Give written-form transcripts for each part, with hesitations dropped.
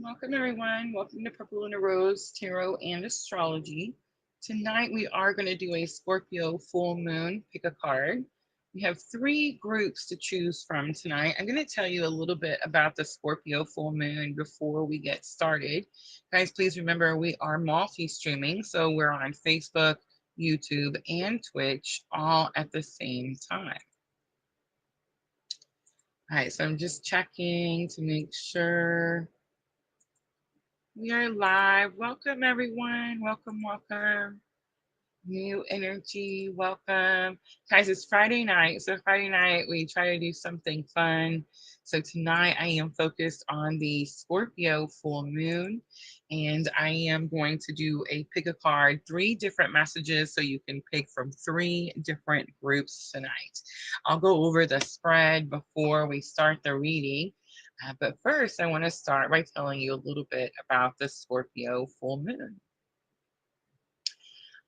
Welcome, everyone. Welcome to purplelunarose Tarot and Astrology. Tonight, we are going to do a Scorpio full moon. Pick a card. We have three groups to choose from tonight. I'm going to tell you a little bit about the Scorpio full moon before we get started. Guys, please remember we are multi streaming, so we're on Facebook, YouTube, and Twitch all at the same time. All right, so I'm just checking to make sure. We are live. Welcome, everyone. Welcome, welcome. New energy, welcome. Guys, it's Friday night. So, Friday night, we try to do something fun. So, tonight I am focused on the Scorpio full moon. And I am going to do a pick a card, three different messages. So, you can pick from three different groups tonight. I'll go over the spread before we start the reading. But first, I want to start by telling you a little bit about the Scorpio full moon.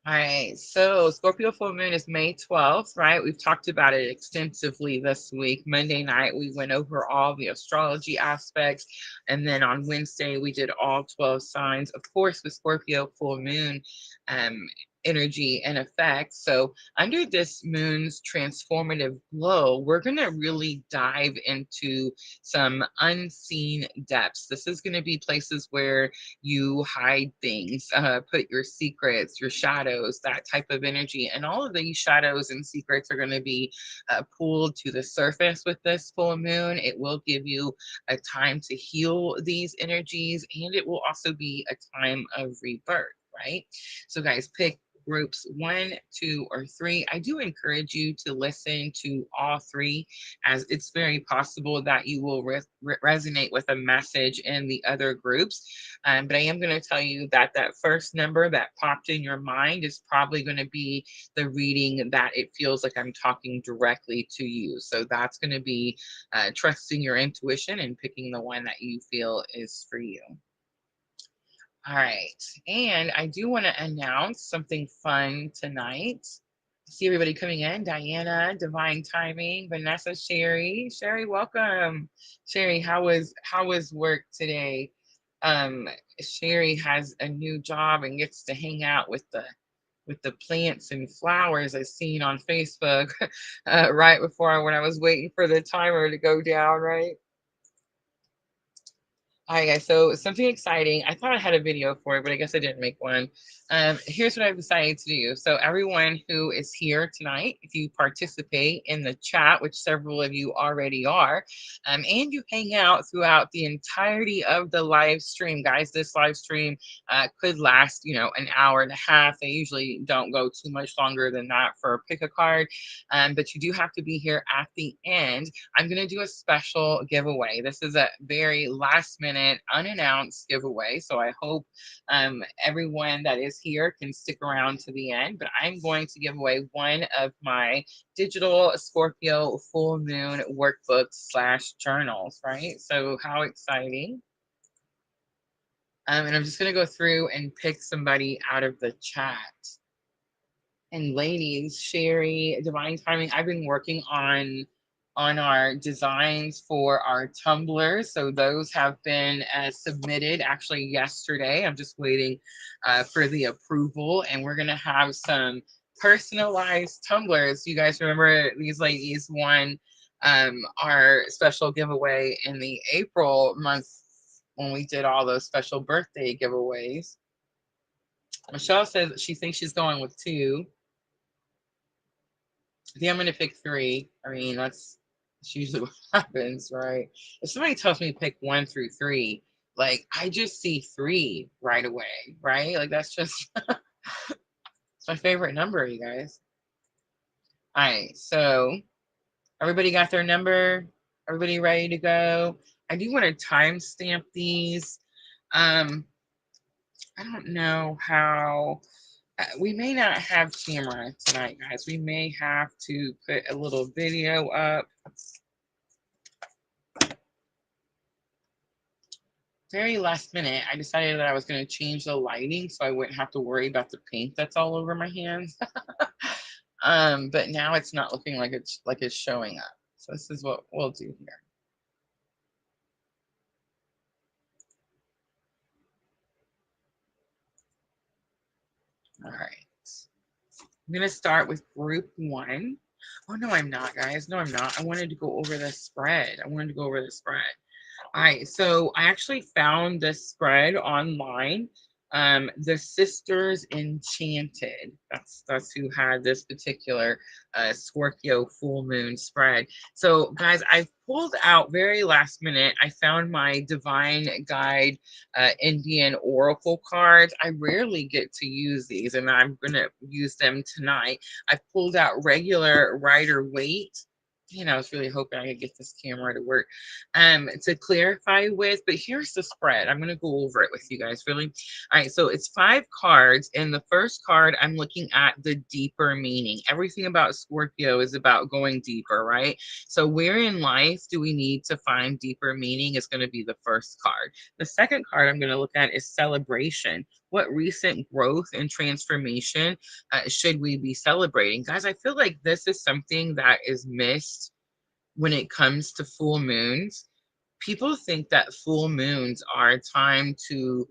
All right, so Scorpio full moon is May 12th, right? We've talked about it extensively this week. Monday night, we went over all the astrology aspects. And then on Wednesday, we did all 12 signs. Of course, the Scorpio full moon um, energy and effect. So, under this moon's transformative glow, we're going to really dive into some unseen depths. This is going to be places where you hide things, put your secrets, your shadows, that type of energy. And all of these shadows and secrets are going to be pulled to the surface with this full moon. It will give you a time to heal these energies, and it will also be a time of rebirth, right? So, guys, pick groups 1, 2, or 3. I do encourage you to listen to all three, as it's very possible that you will resonate with a message in the other groups. But I am going to tell you that that first number that popped in your mind is probably going to be the reading that it feels like I'm talking directly to you. So that's going to be trusting your intuition and picking the one that you feel is for you. All right. And I do want to announce something fun tonight. I see everybody coming in. Diana, Divine Timing, Vanessa, Sherry. Sherry, welcome. Sherry, how was work today? Um, Sherry has a new job and gets to hang out with the plants and flowers I seen on Facebook right before when I was waiting for the timer to go down, right? All right, guys. So something exciting. I thought I had a video for it, but I guess I didn't make one. Here's what I've decided to do. So everyone who is here tonight, if you participate in the chat, which several of you already are, and you hang out throughout the entirety of the live stream, guys, this live stream could last, an hour and a half. They usually don't go too much longer than that for pick a card, but you do have to be here at the end. I'm going to do a special giveaway. This is a very last minute, unannounced giveaway. So I hope everyone that is here can stick around to the end. But I'm going to give away one of my digital Scorpio full moon workbooks/journals, right? So how exciting. And I'm just going to go through and pick somebody out of the chat. And ladies, Sherry, Divine Timing, I've been working on our designs for our tumblers. So those have been submitted actually yesterday. I'm just waiting for the approval, and we're going to have some personalized tumblers. You guys remember these ladies won our special giveaway in the April month when we did all those special birthday giveaways. Michelle says she thinks she's going with 2. I think I'm going to pick 3. I mean, that's usually what happens, right? If somebody tells me to pick 1 through 3, like I just see 3 right away, right? Like that's just it's my favorite number, you guys. All right, so everybody got their number? Everybody ready to go? I do want to timestamp these. I don't know how. We may not have camera tonight, guys. We may have to put a little video up. Very last minute, I decided that I was going to change the lighting so I wouldn't have to worry about the paint that's all over my hands. But now it's not looking like it's showing up. So this is what we'll do here. All right. I'm going to start with group 1. Oh, no, I'm not, guys. No, I'm not. I wanted to go over the spread. All right, so I actually found this spread online. The Sisters Enchanted. That's who had this particular Scorpio full moon spread. So, guys, I pulled out very last minute. I found my Divine Guide Indian Oracle cards. I rarely get to use these, and I'm gonna use them tonight. I pulled out regular Rider Waite. I was really hoping I could get this camera to work to clarify with, but here's the spread. I'm going to go over it with you guys really. All right, so it's 5 cards, and the first card I'm looking at the deeper meaning. Everything about Scorpio is about going deeper, right? So where in life do we need to find deeper meaning is going to be the first card. The second card I'm going to look at is celebration. What recent growth and transformation should we be celebrating? Guys, I feel like this is something that is missed when it comes to full moons. People think that full moons are a time to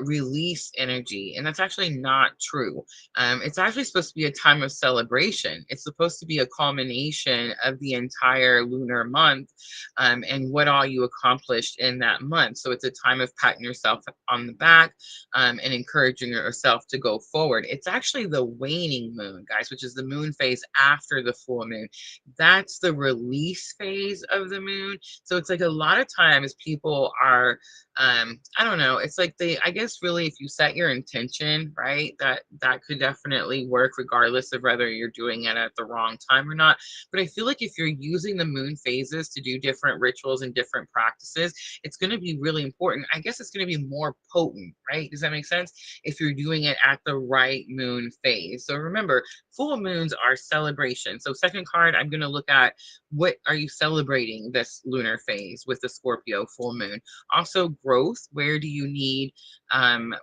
release energy, and that's actually not true. It's actually supposed to be a time of celebration. It's supposed to be a culmination of the entire lunar month and what all you accomplished in that month. So it's a time of patting yourself on the back and encouraging yourself to go forward. It's actually the waning moon, guys, which is the moon phase after the full moon. That's the release phase of the moon. So it's like a lot of times people are I don't know, it's like I guess really if you set your intention, right, that could definitely work regardless of whether you're doing it at the wrong time or not. But I feel like if you're using the moon phases to do different rituals and different practices, it's going to be really important. I guess it's going to be more potent, right? Does that make sense? If you're doing it at the right moon phase. So remember, full moons are celebration. So second card, I'm going to look at what are you celebrating this lunar phase with the Scorpio full moon. Also growth. Where do you need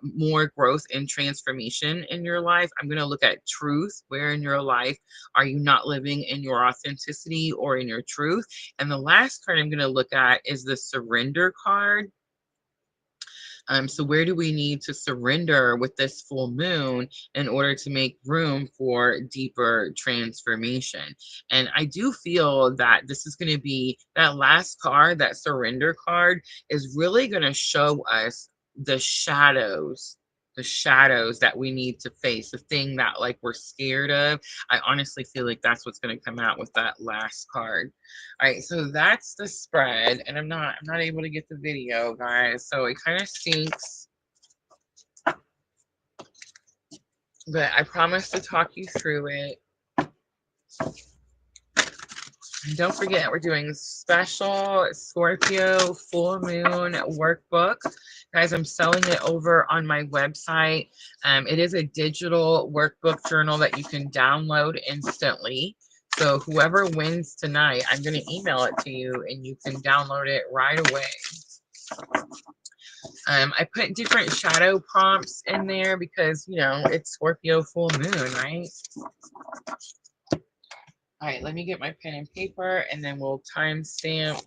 more growth and transformation in your life? I'm going to look at truth. Where in your life are you not living in your authenticity or in your truth? And the last card I'm going to look at is the surrender card. So where do we need to surrender with this full moon in order to make room for deeper transformation? And I do feel that this is going to be that last card, that surrender card, is really going to show us the shadows that we need to face, the thing that like we're scared of. I honestly feel like that's what's going to come out with that last card. All right, so that's the spread, and I'm not able to get the video, guys, so it kind of stinks, but I promise to talk you through it. And don't forget, we're doing special Scorpio full moon workbook. Guys, I'm selling it over on my website. It is a digital workbook journal that you can download instantly. So whoever wins tonight, I'm going to email it to you and you can download it right away. I put different shadow prompts in there because, you know, it's Scorpio full moon, right? All right, let me get my pen and paper and then we'll timestamp.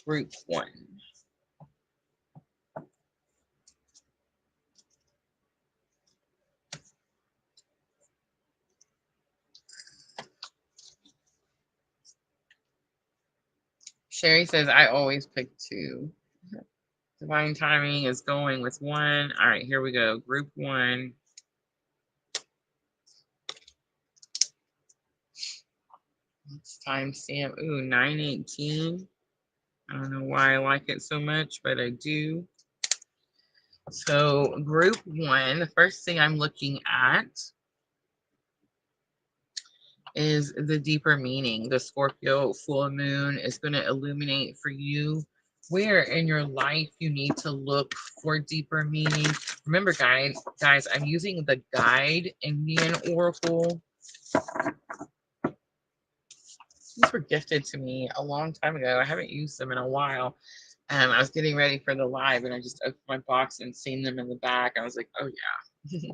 Group 1. Sherry says, I always pick 2. Divine timing is going with 1. All right, here we go. Group 1. Let's timestamp. Ooh, 9:18. I don't know why I like it so much, but I do. So group 1, the first thing I'm looking at is the deeper meaning. The Scorpio full moon is going to illuminate for you where in your life you need to look for deeper meaning. Remember, guys, I'm using the Guide Indian Oracle. These were gifted to me a long time ago. I haven't used them in a while. I was getting ready for the live and I just opened my box and seen them in the back. I was like, oh yeah.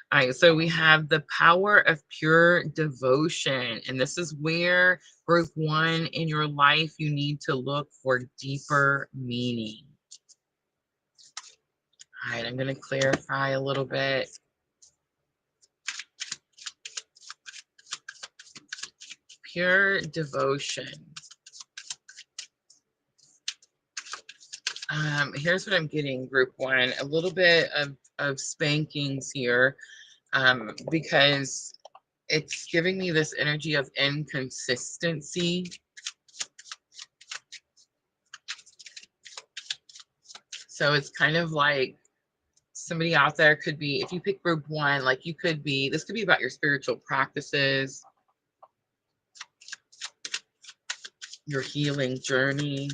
All right, so we have the power of pure devotion. And this is where group one in your life, you need to look for deeper meaning. All right, I'm going to clarify a little bit. Pure devotion. Here's what I'm getting, group one. A little bit of spankings here, because it's giving me this energy of inconsistency. So it's kind of like somebody out there could be, if you pick group one, like you could be, this could be about your spiritual practices, your healing journey.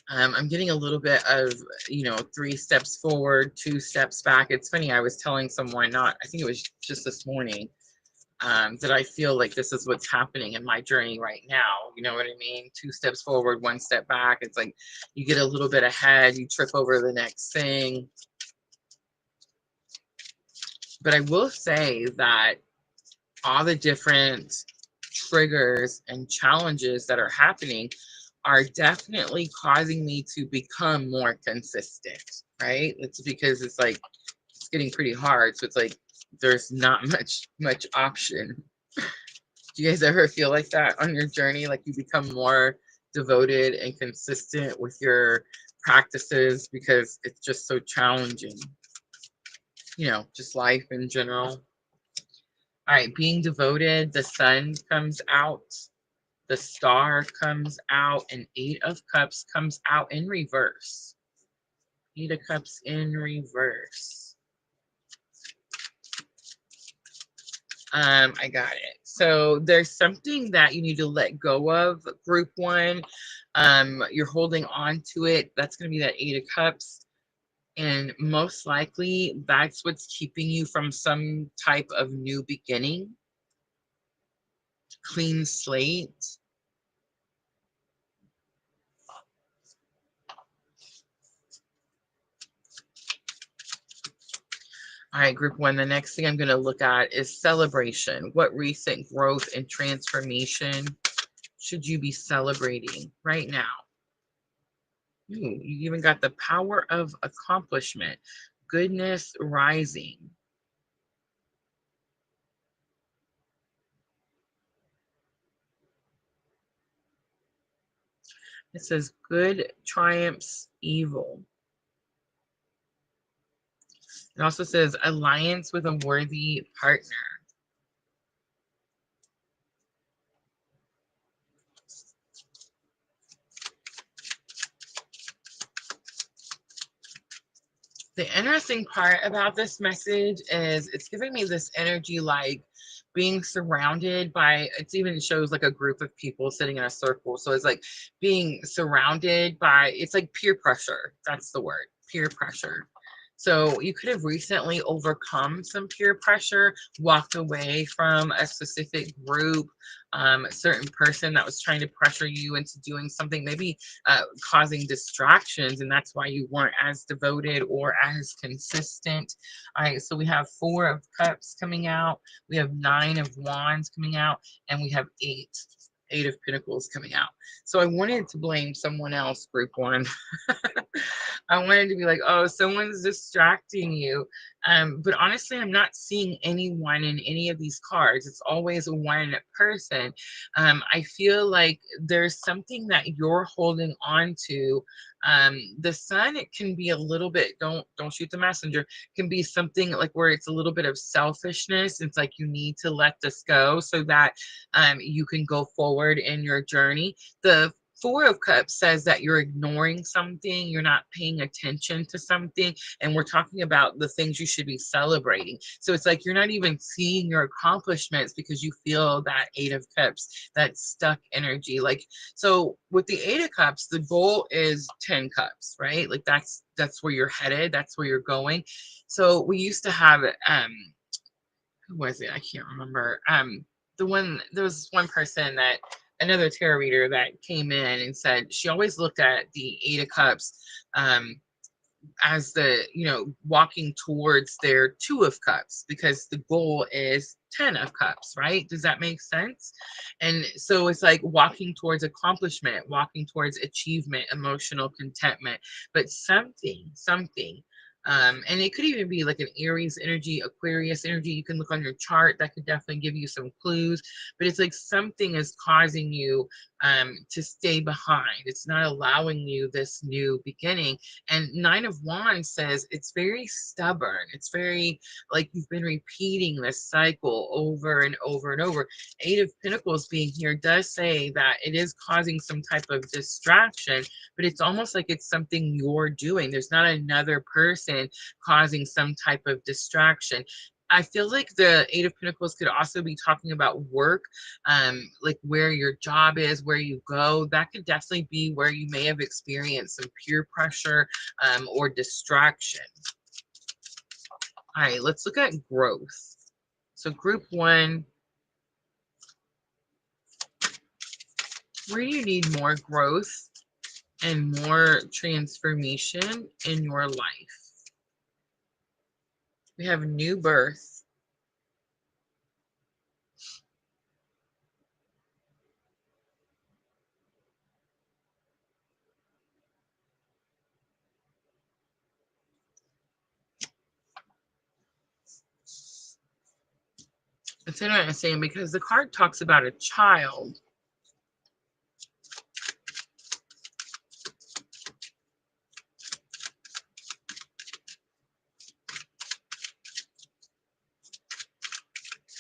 I'm getting a little bit of, 3 steps forward, 2 steps back. It's funny, I was telling someone, I think it was just this morning, that I feel like this is what's happening in my journey right now. You know what I mean? 2 steps forward, 1 step back. It's like you get a little bit ahead, you trip over the next thing. But I will say that all the different triggers and challenges that are happening are definitely causing me to become more consistent, right? It's because it's like it's getting pretty hard. So it's like there's not much option. Do you guys ever feel like that on your journey? Like you become more devoted and consistent with your practices because it's just so challenging. Just life in general. All right, being devoted, the sun comes out, the star comes out, and 8 of Cups comes out in reverse. 8 of Cups in reverse. I got it. So there's something that you need to let go of, group one. You're holding on to it. That's going to be that 8 of Cups. And most likely that's what's keeping you from some type of new beginning, clean slate. All right, group one, the next thing I'm going to look at is celebration. What recent growth and transformation should you be celebrating right now? Ooh, you even got the power of accomplishment, goodness rising. It says good triumphs evil. It also says alliance with a worthy partner. The interesting part about this message is it's giving me this energy like being surrounded by, it even shows like a group of people sitting in a circle. So it's like being surrounded by, it's like peer pressure. That's the word, peer pressure. So you could have recently overcome some peer pressure, walked away from a specific group, a certain person that was trying to pressure you into doing something, maybe causing distractions, and that's why you weren't as devoted or as consistent. All right, so we have 4 of Cups coming out, we have 9 of Wands coming out, and we have 8 of Pentacles coming out. So I wanted to blame someone else, group one. I wanted to be like, oh, someone's distracting you. But honestly, I'm not seeing anyone in any of these cards. It's always one person. I feel like there's something that you're holding on to. The sun, it can be a little bit, don't shoot the messenger, can be something like where it's a little bit of selfishness. It's like you need to let this go so that you can go forward in your journey. The 4 of Cups says that you're ignoring something, you're not paying attention to something, and we're talking about the things you should be celebrating. So it's like you're not even seeing your accomplishments because you feel that 8 of Cups, that stuck energy. Like, so with the 8 of Cups, the goal is 10 Cups, right? Like that's where you're headed, that's where you're going. So we used to have who was it? I can't remember. There was one person that, another tarot reader that came in and said she always looked at the 8 of Cups as the, walking towards their 2 of cups, because the goal is 10 of cups, right? Does that make sense? And so it's like walking towards accomplishment, walking towards achievement, emotional contentment, but something. And it could even be like an Aries energy, Aquarius energy. You can look on your chart. That could definitely give you some clues. But it's like something is causing you to stay behind. It's not allowing you this new beginning. And 9 of Wands says it's very stubborn. It's very like you've been repeating this cycle over and over and over. 8 of Pentacles being here does say that it is causing some type of distraction, but it's almost like it's something you're doing. There's not another person causing some type of distraction. I feel like the 8 of Pentacles could also be talking about work, like where your job is, where you go. That could definitely be where you may have experienced some peer pressure or distraction. All right, let's look at growth. So group 1, where do you need more growth and more transformation in your life? We have new birth. It's interesting because the card talks about a child.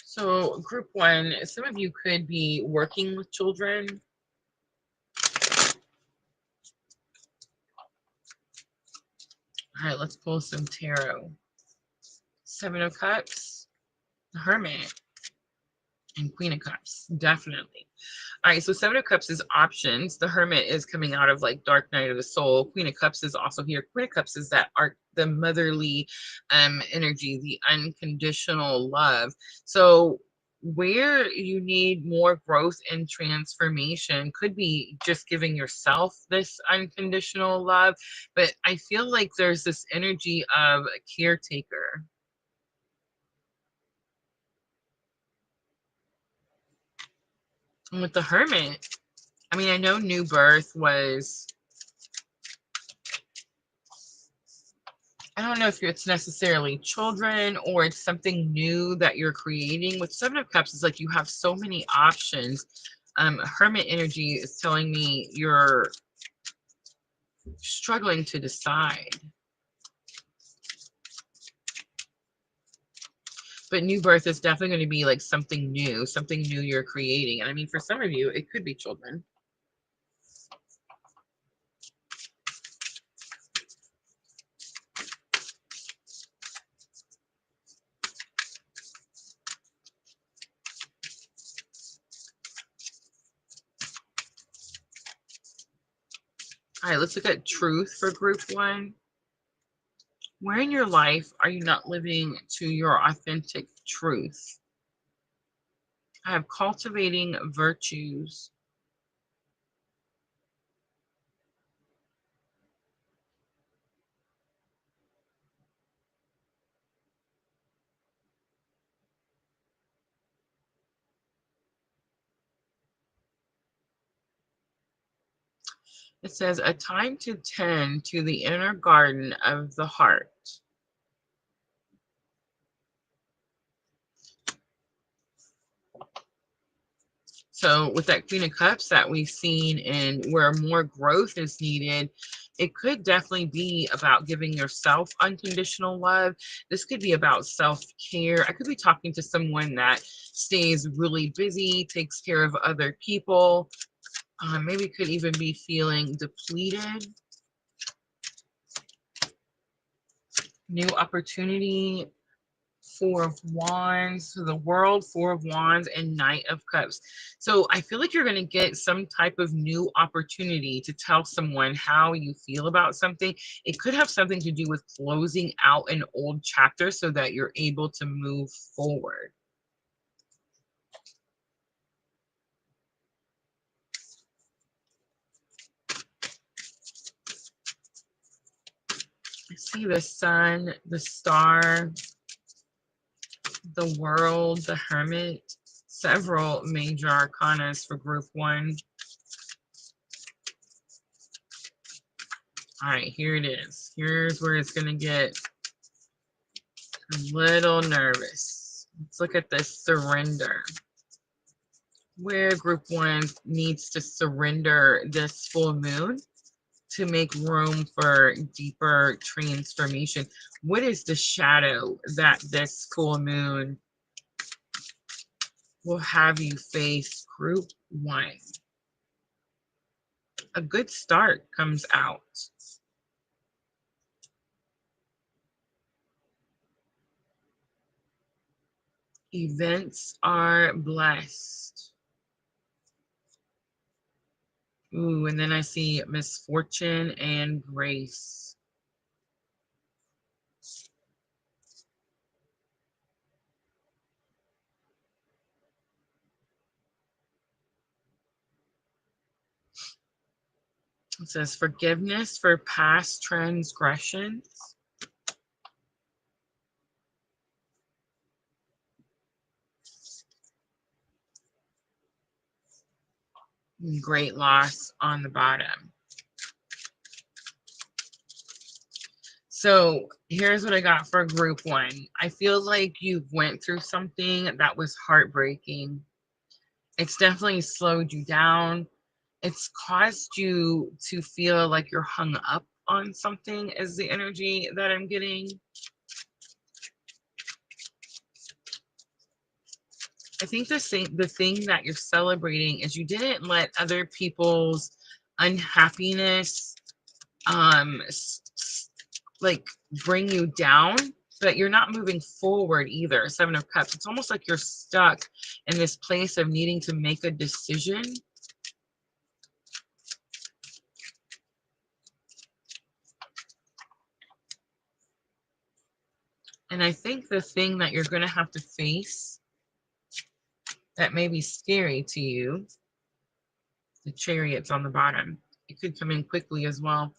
So group 1, some of you could be working with children. All right, let's pull some tarot. 7 of Cups, the Hermit, and Queen of Cups, definitely. All right, so 7 of Cups is options. The Hermit is coming out of like Dark Night of the Soul. Queen of Cups is also here. Queen of Cups is that art, the motherly energy, the unconditional love. So where you need more growth and transformation could be just giving yourself this unconditional love. But I feel like there's this energy of a caretaker. And with the Hermit, I mean, I know new birth was, I don't know if it's necessarily children or it's something new that you're creating. With 7 of Cups, it's like you have so many options. Hermit energy is telling me you're struggling to decide. But new birth is definitely going to be like something new you're creating. And I mean, for some of you, it could be children. All right, let's look at truth for group 1. Where in your life are you not living to your authentic truth? I have cultivating virtues. It says, a time to tend to the inner garden of the heart. So with that Queen of Cups that we've seen and where more growth is needed, it could definitely be about giving yourself unconditional love. This could be about self-care. I could be talking to someone that stays really busy, takes care of other people. Maybe could even be feeling depleted. New opportunity. 4 of Wands, the World, 4 of Wands, and Knight of Cups. So I feel like you're going to get some type of new opportunity to tell someone how you feel about something. It could have something to do with closing out an old chapter so that you're able to move forward. see the sun, the star, the world, the hermit, several major arcanas for group 1. All right, here it is. Here's where it's going to get a little nervous. Let's look at this surrender. Where group 1 needs to surrender this full moon to make room for deeper transformation. What is the shadow that this full moon will have you face, group 1? A good start comes out. Events are blessed. Ooh, and then I see misfortune and grace. It says forgiveness for past transgressions. And great loss on the bottom. So here's what I got for group 1. I feel like you went through something that was heartbreaking. It's definitely slowed you down. It's caused you to feel like you're hung up on something, is the energy that I'm getting. I think the thing that you're celebrating is you didn't let other people's unhappiness like bring you down, but you're not moving forward either. 7 of Cups. It's almost like you're stuck in this place of needing to make a decision. And I think the thing that you're going to have to face that may be scary to you, the Chariot's on the bottom. It could come in quickly as well.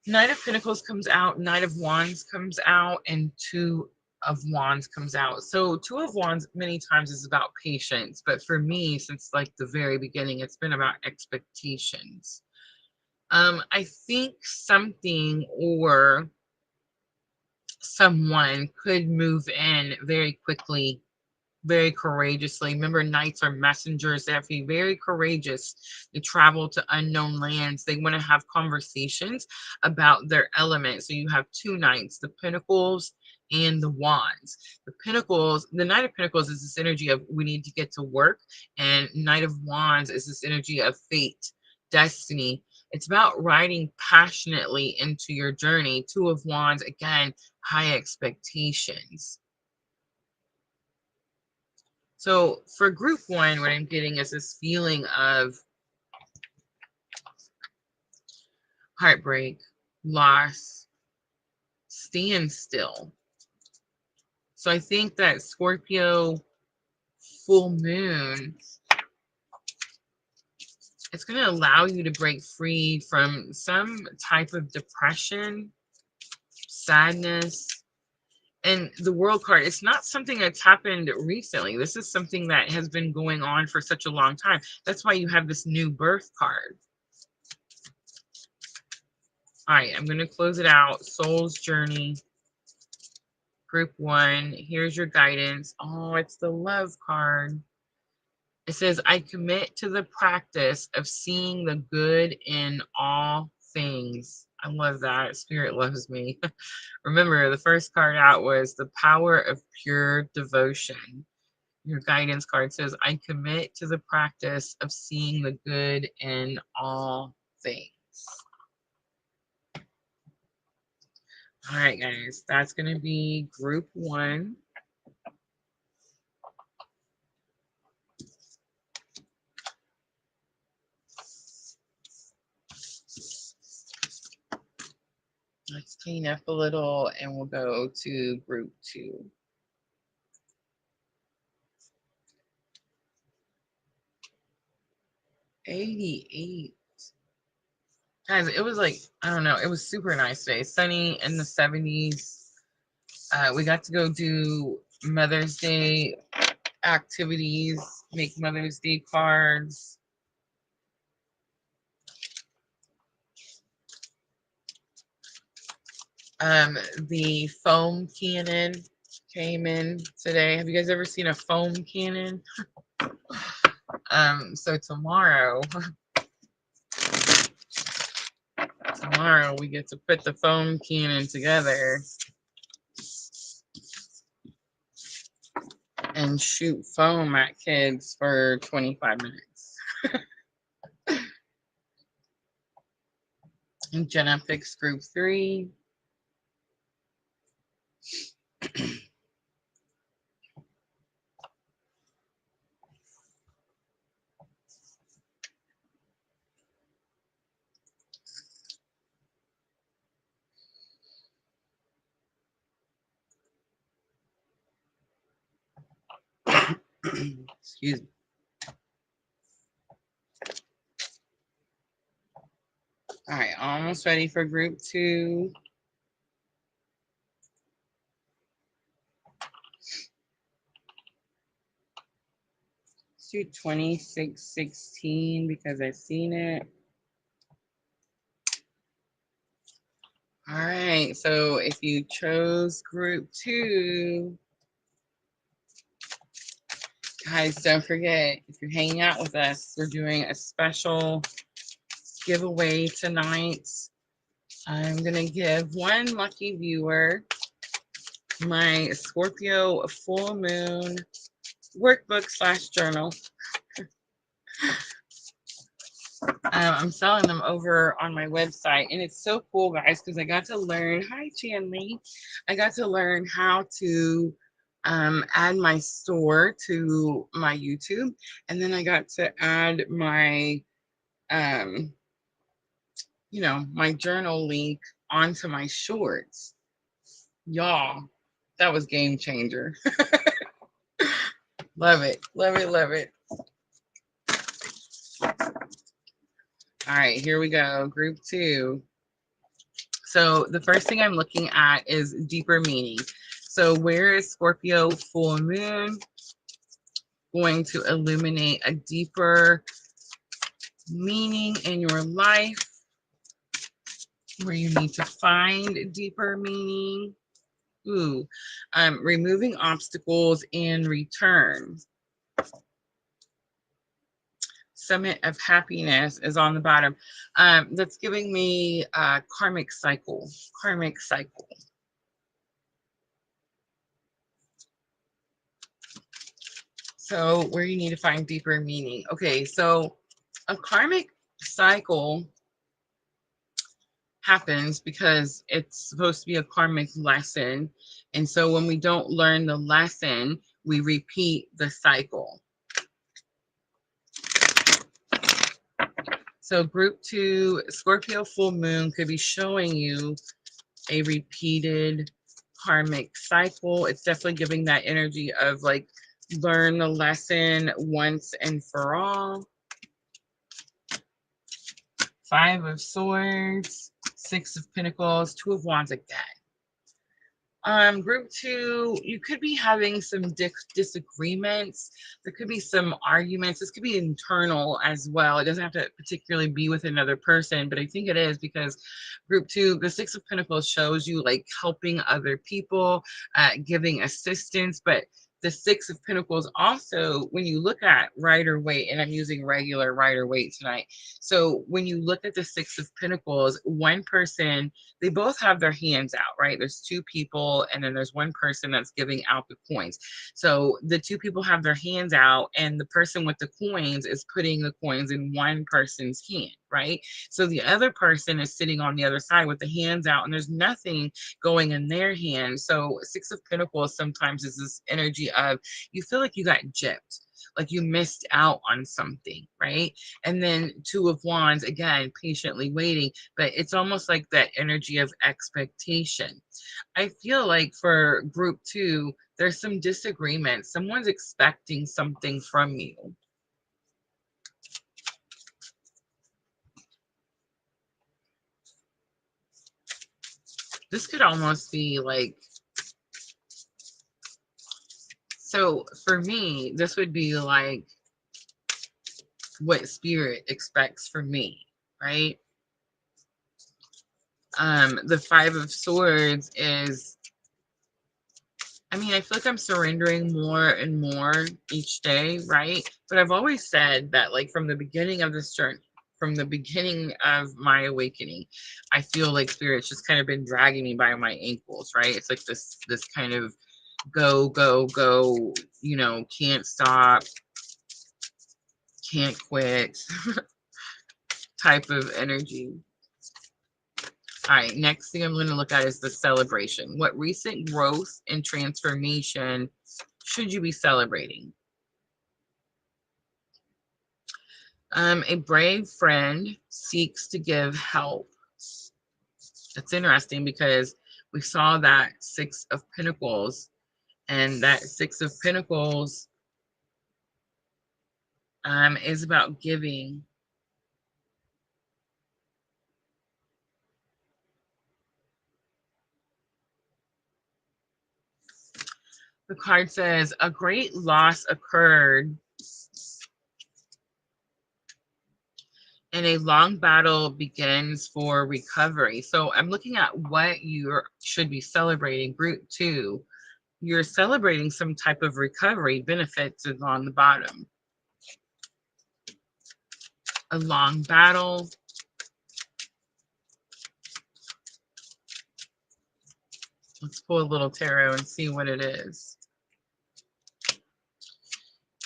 Knight of Pentacles comes out, Knight of Wands comes out, and 2 of Wands comes out. So 2 of Wands many times is about patience, but for me, since like the very beginning, it's been about expectations. I think something or someone could move in very quickly, very courageously. Remember, knights are messengers. They have to be very courageous. They travel to unknown lands. They want to have conversations about their element. So you have 2 knights, the Pentacles and the Wands. The Pentacles, the Knight of Pentacles is this energy of we need to get to work, and Knight of Wands is this energy of fate, destiny. It's about riding passionately into your journey. 2 of Wands, again, high expectations. So for group 1, what I'm getting is this feeling of heartbreak, loss, standstill. So I think that Scorpio full moon, it's going to allow you to break free from some type of depression, sadness. And the World card, it's not something that's happened recently. This is something that has been going on for such a long time. That's why you have this new birth card. All right, I'm going to close it out. Soul's Journey, group 1. Here's your guidance. Oh, it's the Love card. It says, I commit to the practice of seeing the good in all things. I love that. Spirit loves me. Remember, the first card out was the power of pure devotion. Your guidance card says, I commit to the practice of seeing the good in all things. All right, guys, that's going to be group 1. Let's clean up a little and we'll go to group 2. $88. Guys, it was like, I don't know, it was super nice today. Sunny in the 70s. We got to go do Mother's Day activities, make Mother's Day cards. The foam cannon came in today. Have you guys ever seen a foam cannon? So tomorrow we get to put the foam cannon together and shoot foam at kids for 25 minutes. And Jenna picks group 3. Excuse me. All right, almost ready for group 2. Let's do 2616 because I've seen it. All right, so if you chose group 2, guys, don't forget, if you're hanging out with us, we're doing a special giveaway tonight. I'm going to give one lucky viewer my Scorpio full moon workbook / journal. I'm selling them over on my website, and it's so cool, guys, because I got to learn. Hi, Chanley. I got to learn how to add my store to my YouTube, and then I got to add my, my journal link onto my shorts. Y'all, that was game changer. Love it, love it, love it. All right, here we go. Group 2. So the first thing I'm looking at is deeper meaning. So where is Scorpio full moon going to illuminate a deeper meaning in your life, where you need to find deeper meaning? Removing obstacles in return. Summit of happiness is on the bottom. That's giving me karmic cycle. Karmic cycle. So where you need to find deeper meaning. Okay, so a karmic cycle happens because it's supposed to be a karmic lesson. And so when we don't learn the lesson, we repeat the cycle. So group 2, Scorpio full moon could be showing you a repeated karmic cycle. It's definitely giving that energy of like, learn the lesson once and for all. 5 of Swords, 6 of Pentacles, 2 of Wands again. Group 2, you could be having some disagreements. There could be some arguments. This could be internal as well. It doesn't have to particularly be with another person, but I think it is because group 2, the 6 of Pentacles shows you like helping other people, giving assistance, but the 6 of Pentacles also, when you look at Rider-Waite, and I'm using regular Rider-Waite tonight. So when you look at the 6 of Pentacles, one person, they both have their hands out, right? There's 2 people, and then there's one person that's giving out the coins. So the 2 people have their hands out, and the person with the coins is putting the coins in one person's hand, right? So the other person is sitting on the other side with the hands out, and there's nothing going in their hand. So 6 of Pentacles sometimes is this energy of you feel like you got gypped, like you missed out on something, right? And then 2 of Wands, again, patiently waiting, but it's almost like that energy of expectation. I feel like for group 2, there's some disagreement. Someone's expecting something from you. This could almost be like, so for me, this would be like what spirit expects from me, right? The Five of Swords is, I mean, I feel like I'm surrendering more and more each day, right? But I've always said that, like, from the beginning of this journey, from the beginning of my awakening, I feel like spirit's just kind of been dragging me by my ankles, right? It's like this kind of go, go, go, can't stop, can't quit type of energy. All right, next thing I'm going to look at is the celebration. What recent growth and transformation should you be celebrating? A brave friend seeks to give help. It's interesting because we saw that Six of Pentacles, and that Six of Pentacles is about giving. The card says, a great loss occurred and a long battle begins for recovery. So I'm looking at what you should be celebrating. Group 2, you're celebrating some type of recovery. Benefits is on the bottom. A long battle. Let's pull a little tarot and see what it is.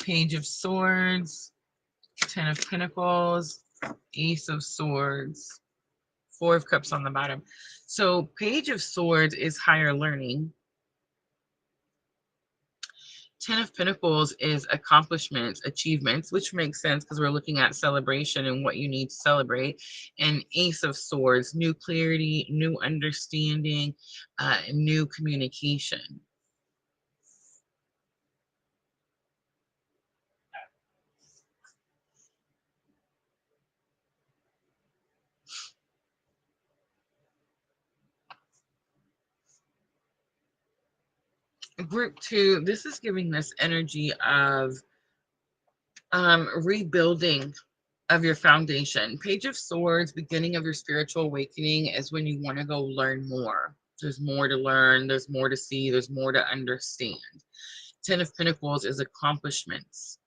Page of Swords, Ten of Pentacles, Ace of Swords, Four of Cups on the bottom. So Page of Swords is higher learning. Ten of Pentacles is accomplishments, achievements, which makes sense because we're looking at celebration and what you need to celebrate. And Ace of Swords, new clarity, new understanding, new communication. Group 2, this is giving this energy of rebuilding of your foundation. Page of Swords, beginning of your spiritual awakening, is when you want to go learn more. There's more to learn, there's more to see, there's more to understand. Ten of Pentacles is accomplishments.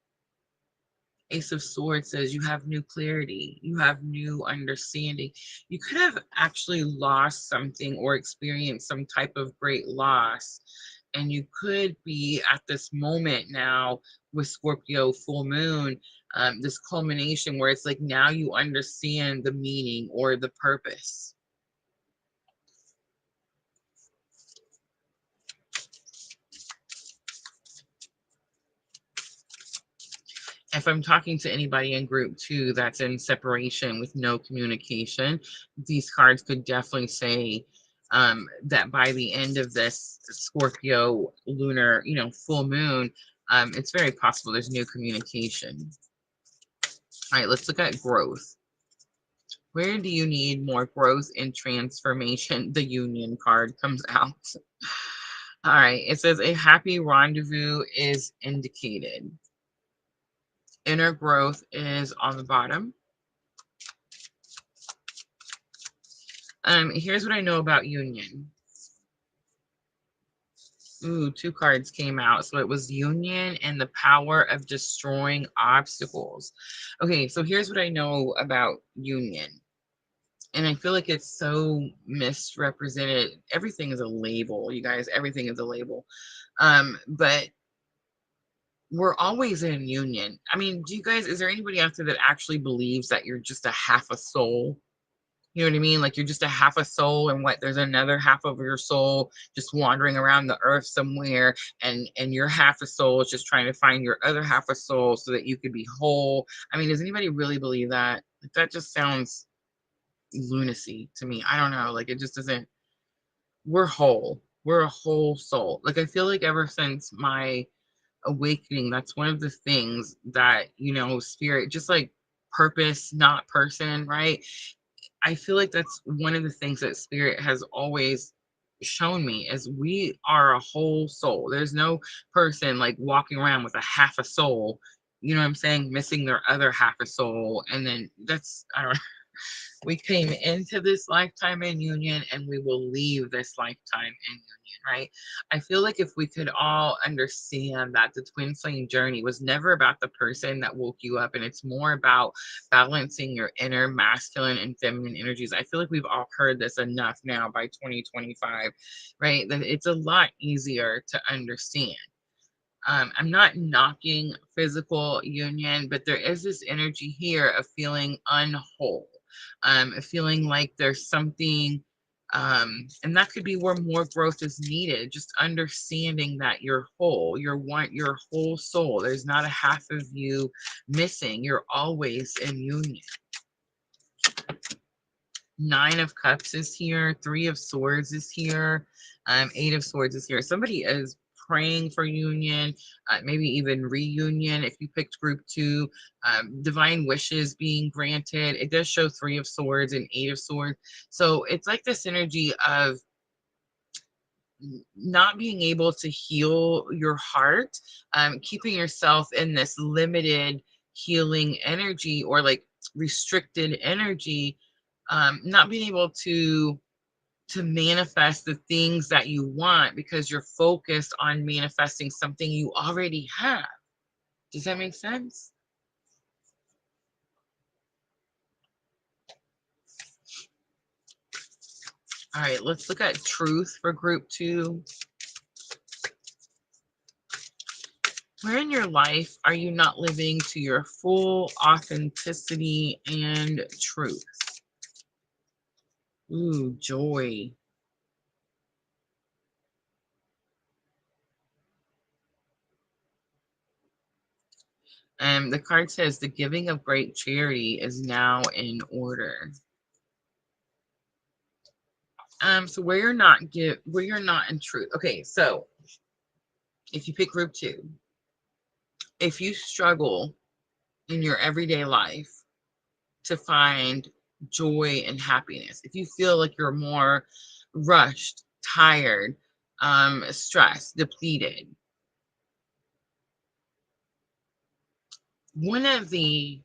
Ace of Swords says you have new clarity, you have new understanding. You could have actually lost something or experienced some type of great loss. And you could be at this moment now with Scorpio full moon, this culmination where it's like now you understand the meaning or the purpose. If I'm talking to anybody in group 2 that's in separation with no communication, these cards could definitely say that by the end of this Scorpio lunar, full moon, it's very possible there's new communication. All right, let's look at growth. Where do you need more growth and transformation? The Union card comes out. All right, it says a happy rendezvous is indicated. Inner growth is on the bottom. Here's what I know about Union. Ooh, 2 cards came out. So it was Union and the power of destroying obstacles. Okay, so here's what I know about Union. And I feel like it's so misrepresented. Everything is a label, you guys. Everything is a label. But we're always in union. I mean, is there anybody out there that actually believes that you're just a half a soul? You know what I mean? Like you're just a half a soul, and there's another half of your soul just wandering around the earth somewhere, and your half a soul is just trying to find your other half a soul so that you could be whole. I mean, does anybody really believe that? Like, that just sounds lunacy to me. I don't know. Like it just doesn't. We're whole. We're a whole soul. Like I feel like ever since my awakening, that's one of the things that, spirit, just like purpose, not person, right? I feel like that's one of the things that spirit has always shown me is we are a whole soul. There's no person like walking around with a half a soul, you know what I'm saying, missing their other half a soul. And then that's, I don't know. We came into this lifetime in union and we will leave this lifetime in union, right? I feel like if we could all understand that the twin flame journey was never about the person that woke you up, and it's more about balancing your inner masculine and feminine energies. I feel like we've all heard this enough now by 2025, right? That it's a lot easier to understand. I'm not knocking physical union, but there is this energy here of feeling unwhole, feeling like there's something, and that could be where more growth is needed. Just understanding that you're whole, your whole soul. There's not a half of you missing. You're always in union. Nine of Cups is here. Three of Swords is here. Eight of Swords is here. Somebody is praying for union, maybe even reunion. If you picked group 2, divine wishes being granted. It does show Three of Swords and Eight of Swords. So it's like this energy of not being able to heal your heart, keeping yourself in this limited healing energy, or like restricted energy, not being able to manifest the things that you want because you're focused on manifesting something you already have. Does that make sense? All right, let's look at truth for group 2. Where in your life are you not living to your full authenticity and truth? Ooh, joy. And the card says the giving of great charity is now in order. So where you're not in truth. Okay, so if you pick group 2, if you struggle in your everyday life to find joy and happiness, if you feel like you're more rushed, tired, stressed, depleted, one of the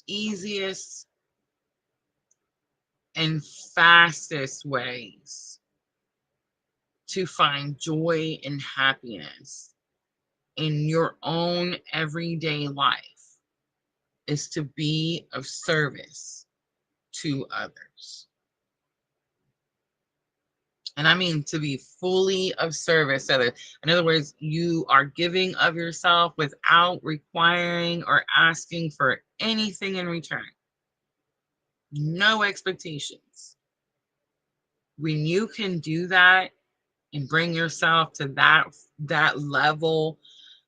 easiest and fastest ways to find joy and happiness in your own everyday life is to be of service to others. And I mean to be fully of service to others. In other words, you are giving of yourself without requiring or asking for anything in return. No expectations. When you can do that and bring yourself to that level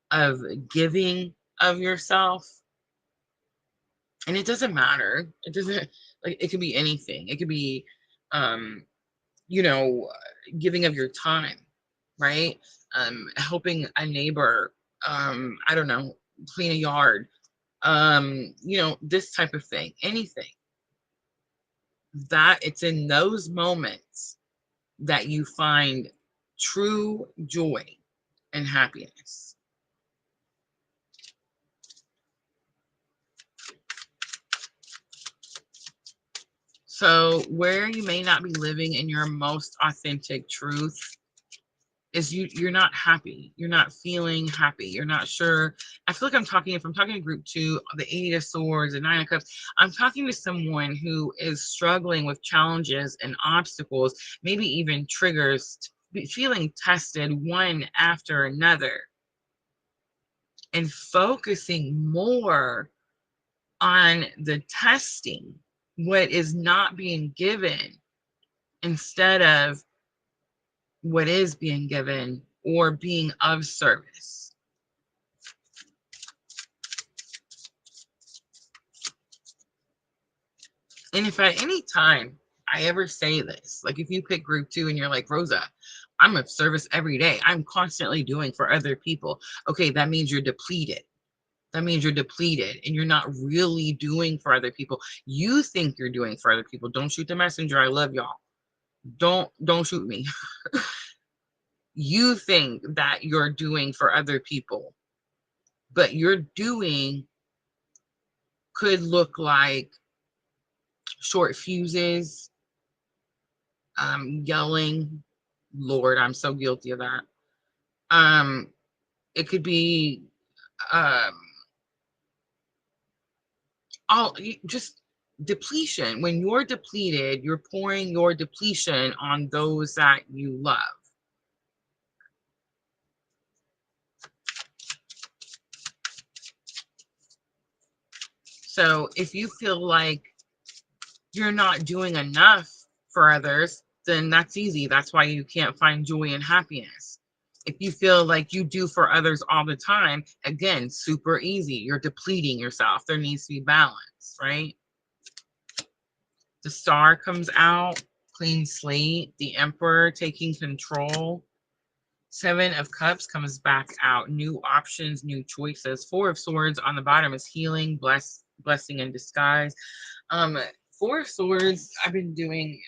of giving of yourself, and it doesn't matter. It doesn't, like, it could be anything. It could be, you know, giving of your time, right? Helping a neighbor, I don't know, clean a yard, you know, this type of thing, anything. That it's in those moments that you find true joy and happiness. So where you may not be living in your most authentic truth is you're not happy. You're not feeling happy. You're not sure. I feel like if I'm talking to group 2, the Eight of Swords, the Nine of Cups, I'm talking to someone who is struggling with challenges and obstacles, maybe even triggers, feeling tested one after another, and focusing more on the testing, what is not being given, instead of what is being given or being of service. And if at any time I ever say this, like if you pick group 2 and you're like, Rosa, I'm of service every day, I'm constantly doing for other people. Okay, that means you're depleted. That means you're depleted and you're not really doing for other people. You think you're doing for other people. Don't shoot the messenger. I love y'all. Don't shoot me. You think that you're doing for other people, but your doing could look like short fuses, yelling. Lord, I'm so guilty of that. It could be um all just depletion. When you're depleted, you're pouring your depletion on those that you love. So if you feel like you're not doing enough for others, then that's easy. That's why you can't find joy and happiness. If you feel like you do for others all the time, again, super easy. You're depleting yourself. There needs to be balance, right? The Star comes out, clean slate. The Emperor taking control. Seven of Cups comes back out, new options, new choices. Four of Swords on the bottom is healing, blessing in disguise. Four of Swords, I've been doing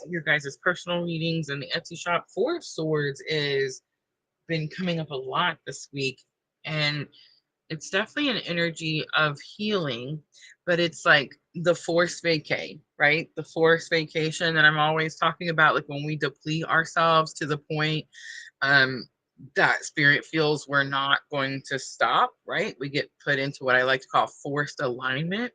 your guys' personal readings in the Etsy shop. Four of Swords is been coming up a lot this week, and it's definitely an energy of healing, but it's like the forced vacay, right? The forced vacation that I'm always talking about, like when we deplete ourselves to the point that spirit feels we're not going to stop, right? We get put into what I like to call forced alignment.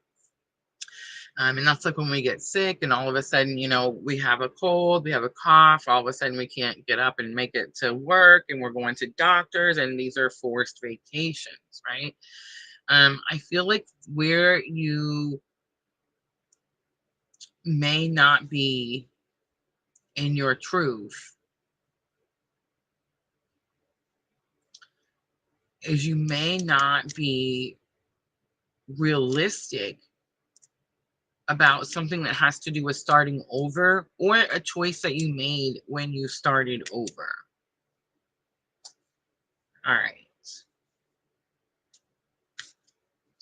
And that's like when we get sick and all of a sudden, we have a cold, we have a cough, all of a sudden we can't get up and make it to work and we're going to doctors, and these are forced vacations, right? I feel like where you may not be in your truth is you may not be realistic about something that has to do with starting over or a choice that you made when you started over. All right.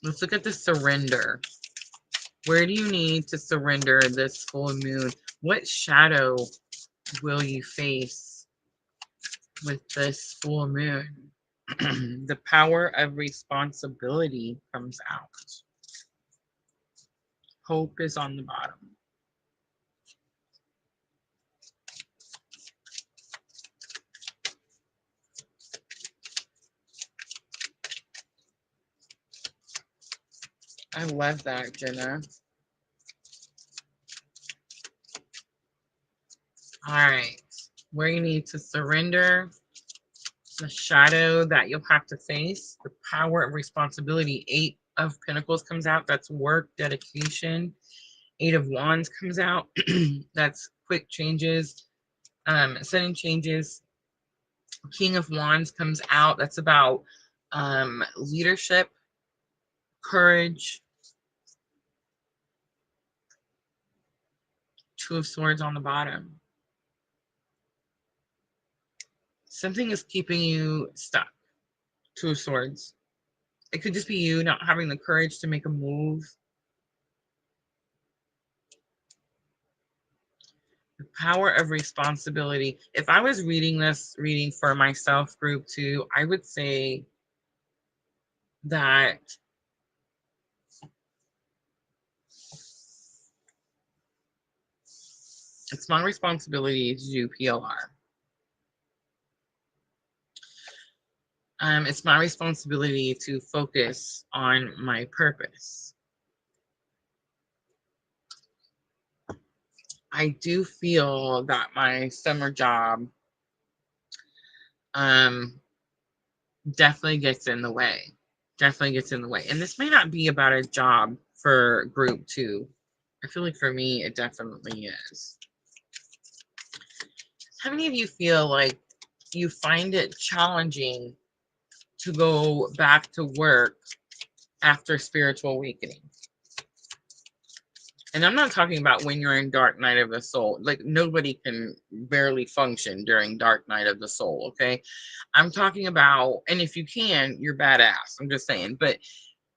Let's look at the surrender. Where do you need to surrender this full moon? What shadow will you face with this full moon? The power of responsibility comes out. Hope is on the bottom. I love that, Jenna. All right. Where you need to surrender, the shadow that you'll have to face, the power of responsibility. Eight of Pentacles comes out. That's work, dedication. Eight of Wands comes out. That's quick changes, sudden changes. King of Wands comes out. That's about leadership, courage. Two of Swords on the bottom. Something is keeping you stuck. Two of Swords. It could just be you not having the courage to make a move. The power of responsibility. If I was reading this reading for myself, group 2, I would say that it's my responsibility to do PLR. It's my responsibility to focus on my purpose. I do feel that my summer job definitely gets in the way. Definitely gets in the way. And this may not be about a job for group 2. I feel like for me, it definitely is. How many of you feel like you find it challenging to go back to work after spiritual awakening? And I'm not talking about when you're in dark night of the soul. Like, nobody can barely function during dark night of the soul, okay? I'm talking about, and if you can, you're badass. I'm just saying. But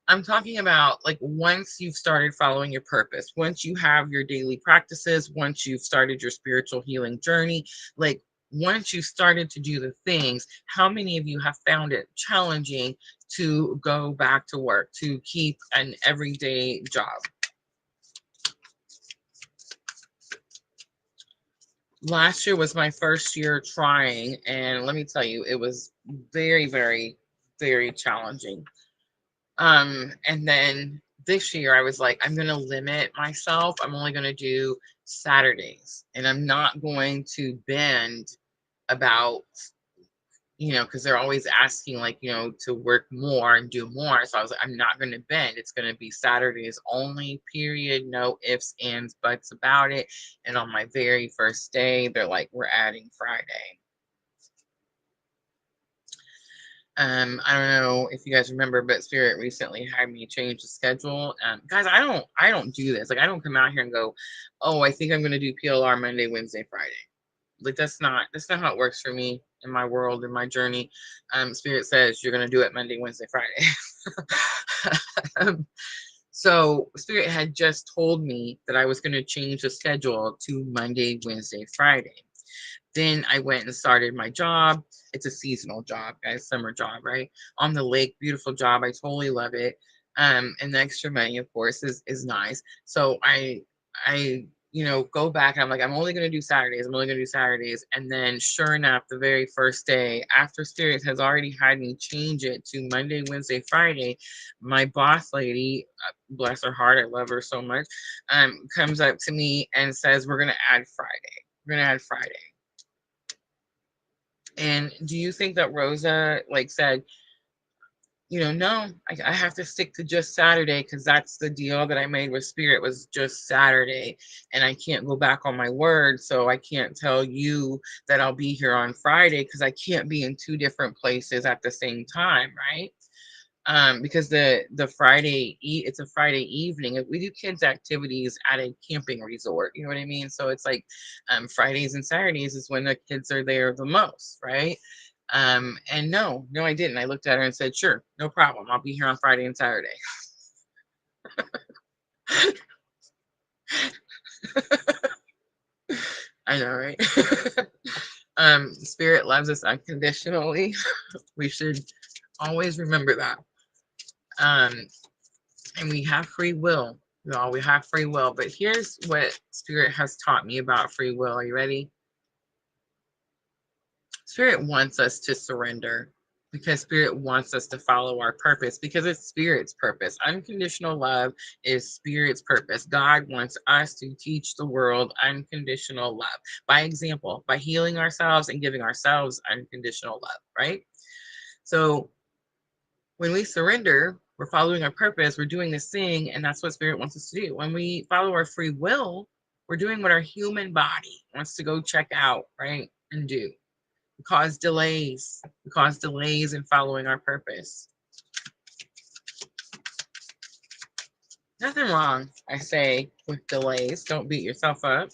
I'm talking about like once you've started following your purpose, once you have your daily practices, once you've started your spiritual healing journey, like once you started to do the things, how many of you have found it challenging to go back to work, to keep an everyday job? Last year was my first year trying, and let me tell you, it was very, very, very challenging. And then this year I was like, I'm going to limit myself. I'm only going to do Saturdays, and I'm not going to bend about, because they're always asking, like, to work more and do more. So I was like, I'm not going to bend. It's going to be Saturdays only, period. No ifs, ands, buts about it. And on my very first day, they're like, we're adding Friday. I don't know if you guys remember, but Spirit recently had me change the schedule. Guys, I don't do this. Like, I don't come out here and go, oh, I think I'm going to do PLR Monday, Wednesday, Friday. Like, that's not how it works for me in my world, in my journey. Spirit says you're going to do it Monday, Wednesday, Friday. So Spirit had just told me that I was going to change the schedule to Monday, Wednesday, Friday. Then I went and started my job. It's a seasonal job, guys, summer job, right? On the lake, beautiful job. I totally love it. And the extra money, of course, is nice. So I go back and I'm like, I'm only going to do Saturdays. I'm only going to do Saturdays. And then sure enough, the very first day after Spirit has already had me change it to Monday, Wednesday, Friday, my boss lady, bless her heart, I love her so much, comes up to me and says, we're going to add Friday. We're going to add Friday. And do you think that Rosa said, no, I have to stick to just Saturday because that's the deal that I made with Spirit, was just Saturday, and I can't go back on my word, so I can't tell you that I'll be here on Friday because I can't be in two different places at the same time, right? Because the Friday, it's a Friday evening. We do kids activities at a camping resort, you know what I mean? So it's like Fridays and Saturdays is when the kids are there the most, right? And no, I didn't. I looked at her and said, sure, no problem. I'll be here on Friday and Saturday. I know, right? Spirit loves us unconditionally. We should always remember that. And we have free will. Y'all, we have free will. But here's what Spirit has taught me about free will. Are you ready? Spirit wants us to surrender because Spirit wants us to follow our purpose, because it's Spirit's purpose. Unconditional love is Spirit's purpose. God wants us to teach the world unconditional love by example, by healing ourselves and giving ourselves unconditional love, right? So when we surrender, we're following our purpose, we're doing this thing, and that's what Spirit wants us to do. When we follow our free will, we're doing what our human body wants to go check out, right, and do. We cause delays. We cause delays in following our purpose. Nothing wrong, I say, with delays. Don't beat yourself up.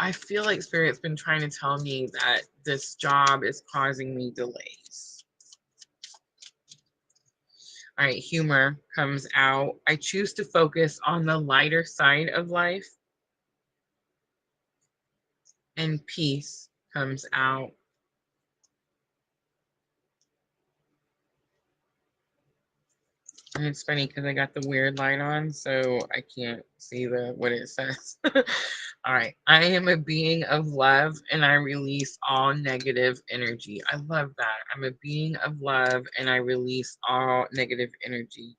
I feel like Spirit's been trying to tell me that this job is causing me delays. All right, humor comes out. I choose to focus on the lighter side of life. And peace comes out. And it's funny because I got the weird light on, so I can't see what it says. All right. I am a being of love, and I release all negative energy. I love that. I'm a being of love, and I release all negative energy.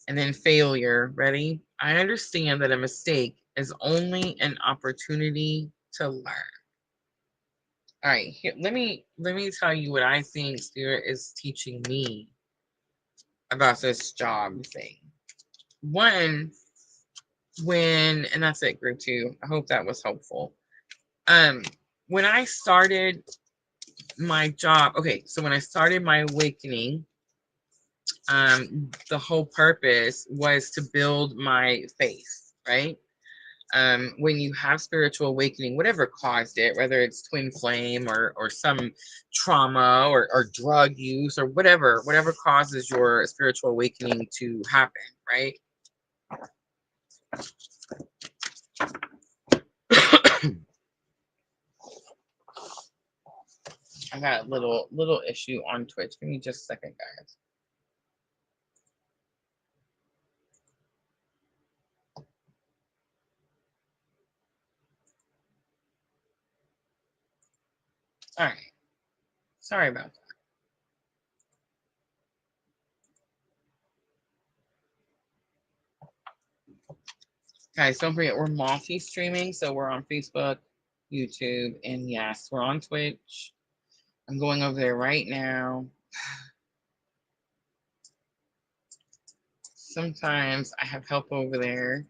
And then failure. Ready? I understand that a mistake is only an opportunity to learn. All right. Here, let me tell you what I think Spirit is teaching me about this job thing. One, and that's it, group 2. I hope that was helpful. When I started my job, okay, so when I started my awakening, the whole purpose was to build my faith, right? When you have spiritual awakening, whatever caused it, whether it's twin flame or some trauma or drug use or whatever causes your spiritual awakening to happen, right? I got a little issue on Twitch. Give me just a second, guys. All right. Sorry about that. Guys, don't forget we're multi-streaming, so we're on Facebook, YouTube, and yes, we're on Twitch. I'm going over there right now. Sometimes I have help over there.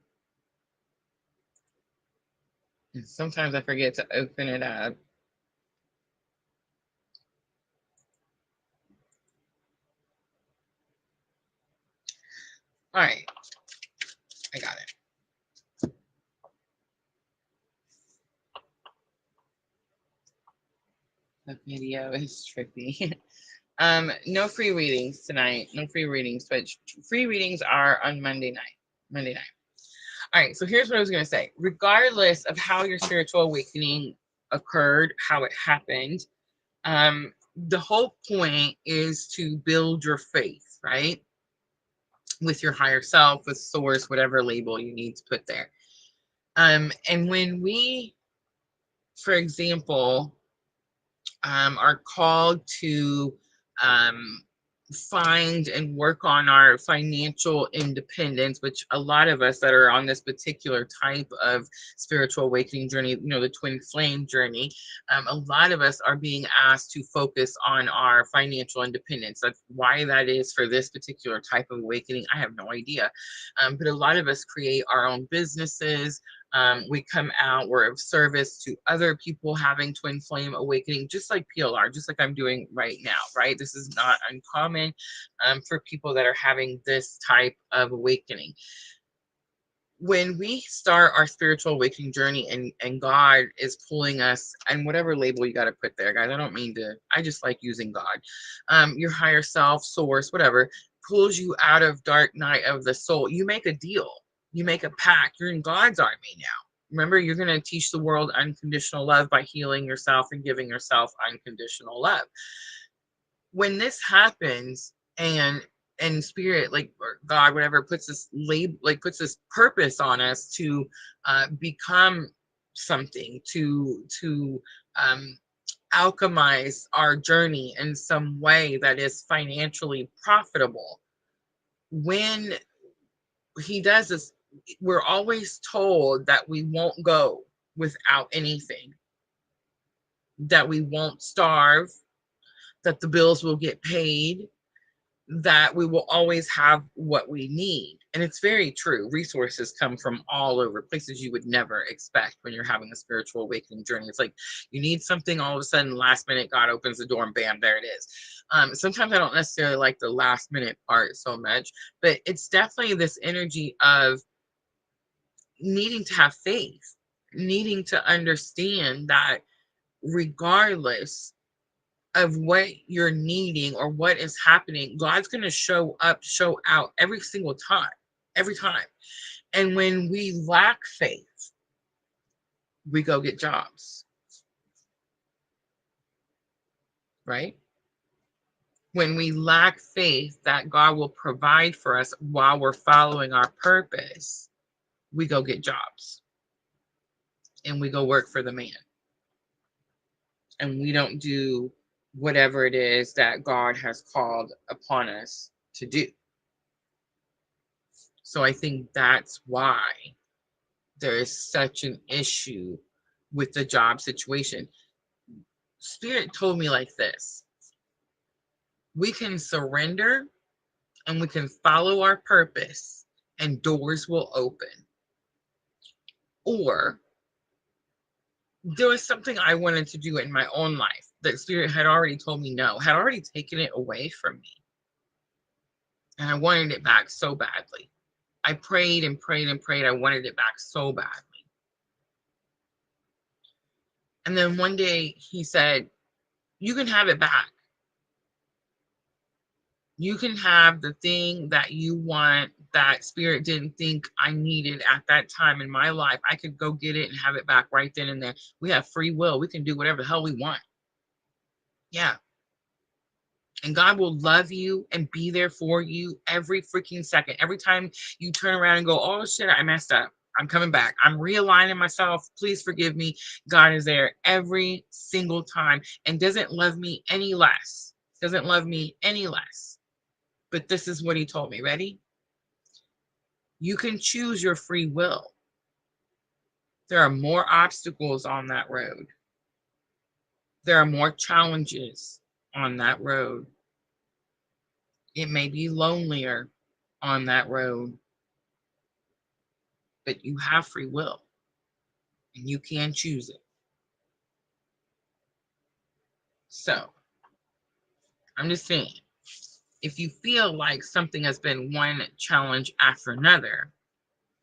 And sometimes I forget to open it up. All right. I got it. The video is trippy. No free readings tonight. No free readings, but free readings are on Monday night. All right, so here's what I was going to say. Regardless of how your spiritual awakening occurred, how it happened, the whole point is to build your faith, right? With your higher self, with source, whatever label you need to put there. And when we, for example, are called to find and work on our financial independence, which a lot of us that are on this particular type of spiritual awakening journey, you know, the twin flame journey, a lot of us are being asked to focus on our financial independence. That's why that is for this particular type of awakening. I have no idea. But a lot of us create our own businesses. We come out, we're of service to other people having twin flame awakening, just like PLR, just like I'm doing right now, right? This is not uncommon for people that are having this type of awakening. When we start our spiritual awakening journey and God is pulling us, and whatever label you got to put there, guys, I don't mean to, I just like using God, your higher self, source, whatever, pulls you out of dark night of the soul. You make a deal. You make a pact. You're in God's army now. Remember, you're going to teach the world unconditional love by healing yourself and giving yourself unconditional love. When this happens and spirit, like, or God, whatever, puts this label, like puts this purpose on us to become something, to alchemize our journey in some way that is financially profitable. When he does this, we're always told that we won't go without anything, that we won't starve, that the bills will get paid, that we will always have what we need. And it's very true. Resources come from all over, places you would never expect when you're having a spiritual awakening journey. It's like you need something, all of a sudden, last minute, God opens the door and bam, there it is. Sometimes I don't necessarily like the last minute part so much, but it's definitely this energy of needing to have faith, needing to understand that regardless of what you're needing or what is happening, God's going to show up, show out every single time, every time. And when we lack faith, we go get jobs, right? When we lack faith that God will provide for us while we're following our purpose, we go get jobs and we go work for the man. And we don't do whatever it is that God has called upon us to do. So I think that's why there is such an issue with the job situation. Spirit told me like this: we can surrender and we can follow our purpose and doors will open. Or there was something I wanted to do in my own life that Spirit had already told me no, had already taken it away from me. And I wanted it back so badly. I prayed and prayed and prayed. I wanted it back so badly. And then one day he said, you can have it back. You can have the thing that you want that spirit didn't think I needed at that time in my life. I could go get it and have it back right then and there. We have free will. We can do whatever the hell we want. Yeah. And God will love you and be there for you every freaking second. Every time you turn around and go, oh shit, I messed up. I'm coming back. I'm realigning myself. Please forgive me. God is there every single time and doesn't love me any less. Doesn't love me any less. But this is what he told me. Ready? You can choose your free will. There are more obstacles on that road. There are more challenges on that road. It may be lonelier on that road, but you have free will and you can choose it. So I'm just saying, if you feel like something has been one challenge after another,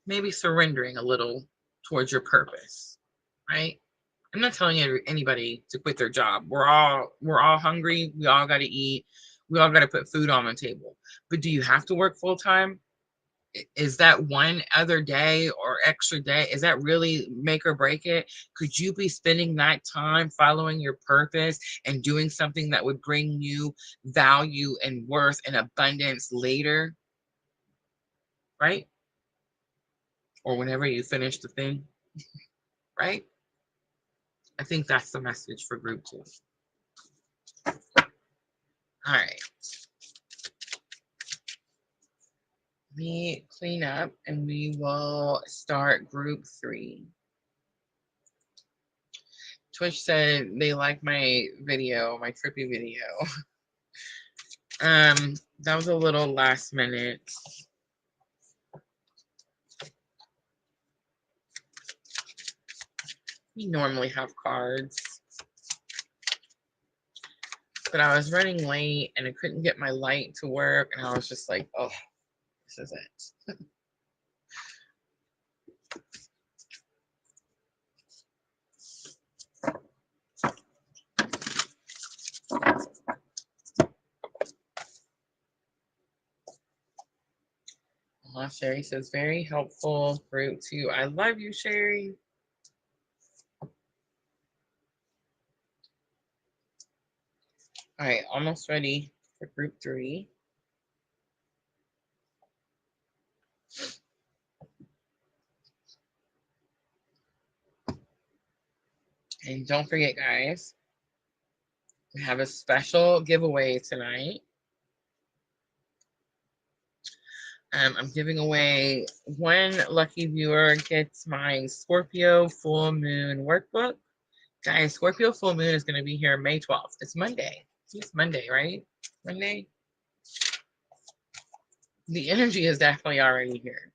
maybe surrendering a little towards your purpose, right? I'm not telling anybody to quit their job. We're all hungry. We all got to eat. We all got to put food on the table. But do you have to work full time? Is that one other day or extra day, is that really make or break it? Could you be spending that time following your purpose and doing something that would bring you value and worth and abundance later, right? Or whenever you finish the thing, right? I think that's the message for group 2. All right. We clean up and we will start group 3. Twitch said they like my video, my trippy video. That was a little last minute. We normally have cards, but I was running late and I couldn't get my light to work, and I was just like, oh, this is it. Sherry says, very helpful group 2. I love you, Sherry. All right, almost ready for group 3. And don't forget, guys, we have a special giveaway tonight. I'm giving away one lucky viewer gets my Scorpio full moon workbook. Guys, Scorpio full moon is going to be here May 12th. It's Monday. It's Monday, right? Monday. The energy is definitely already here.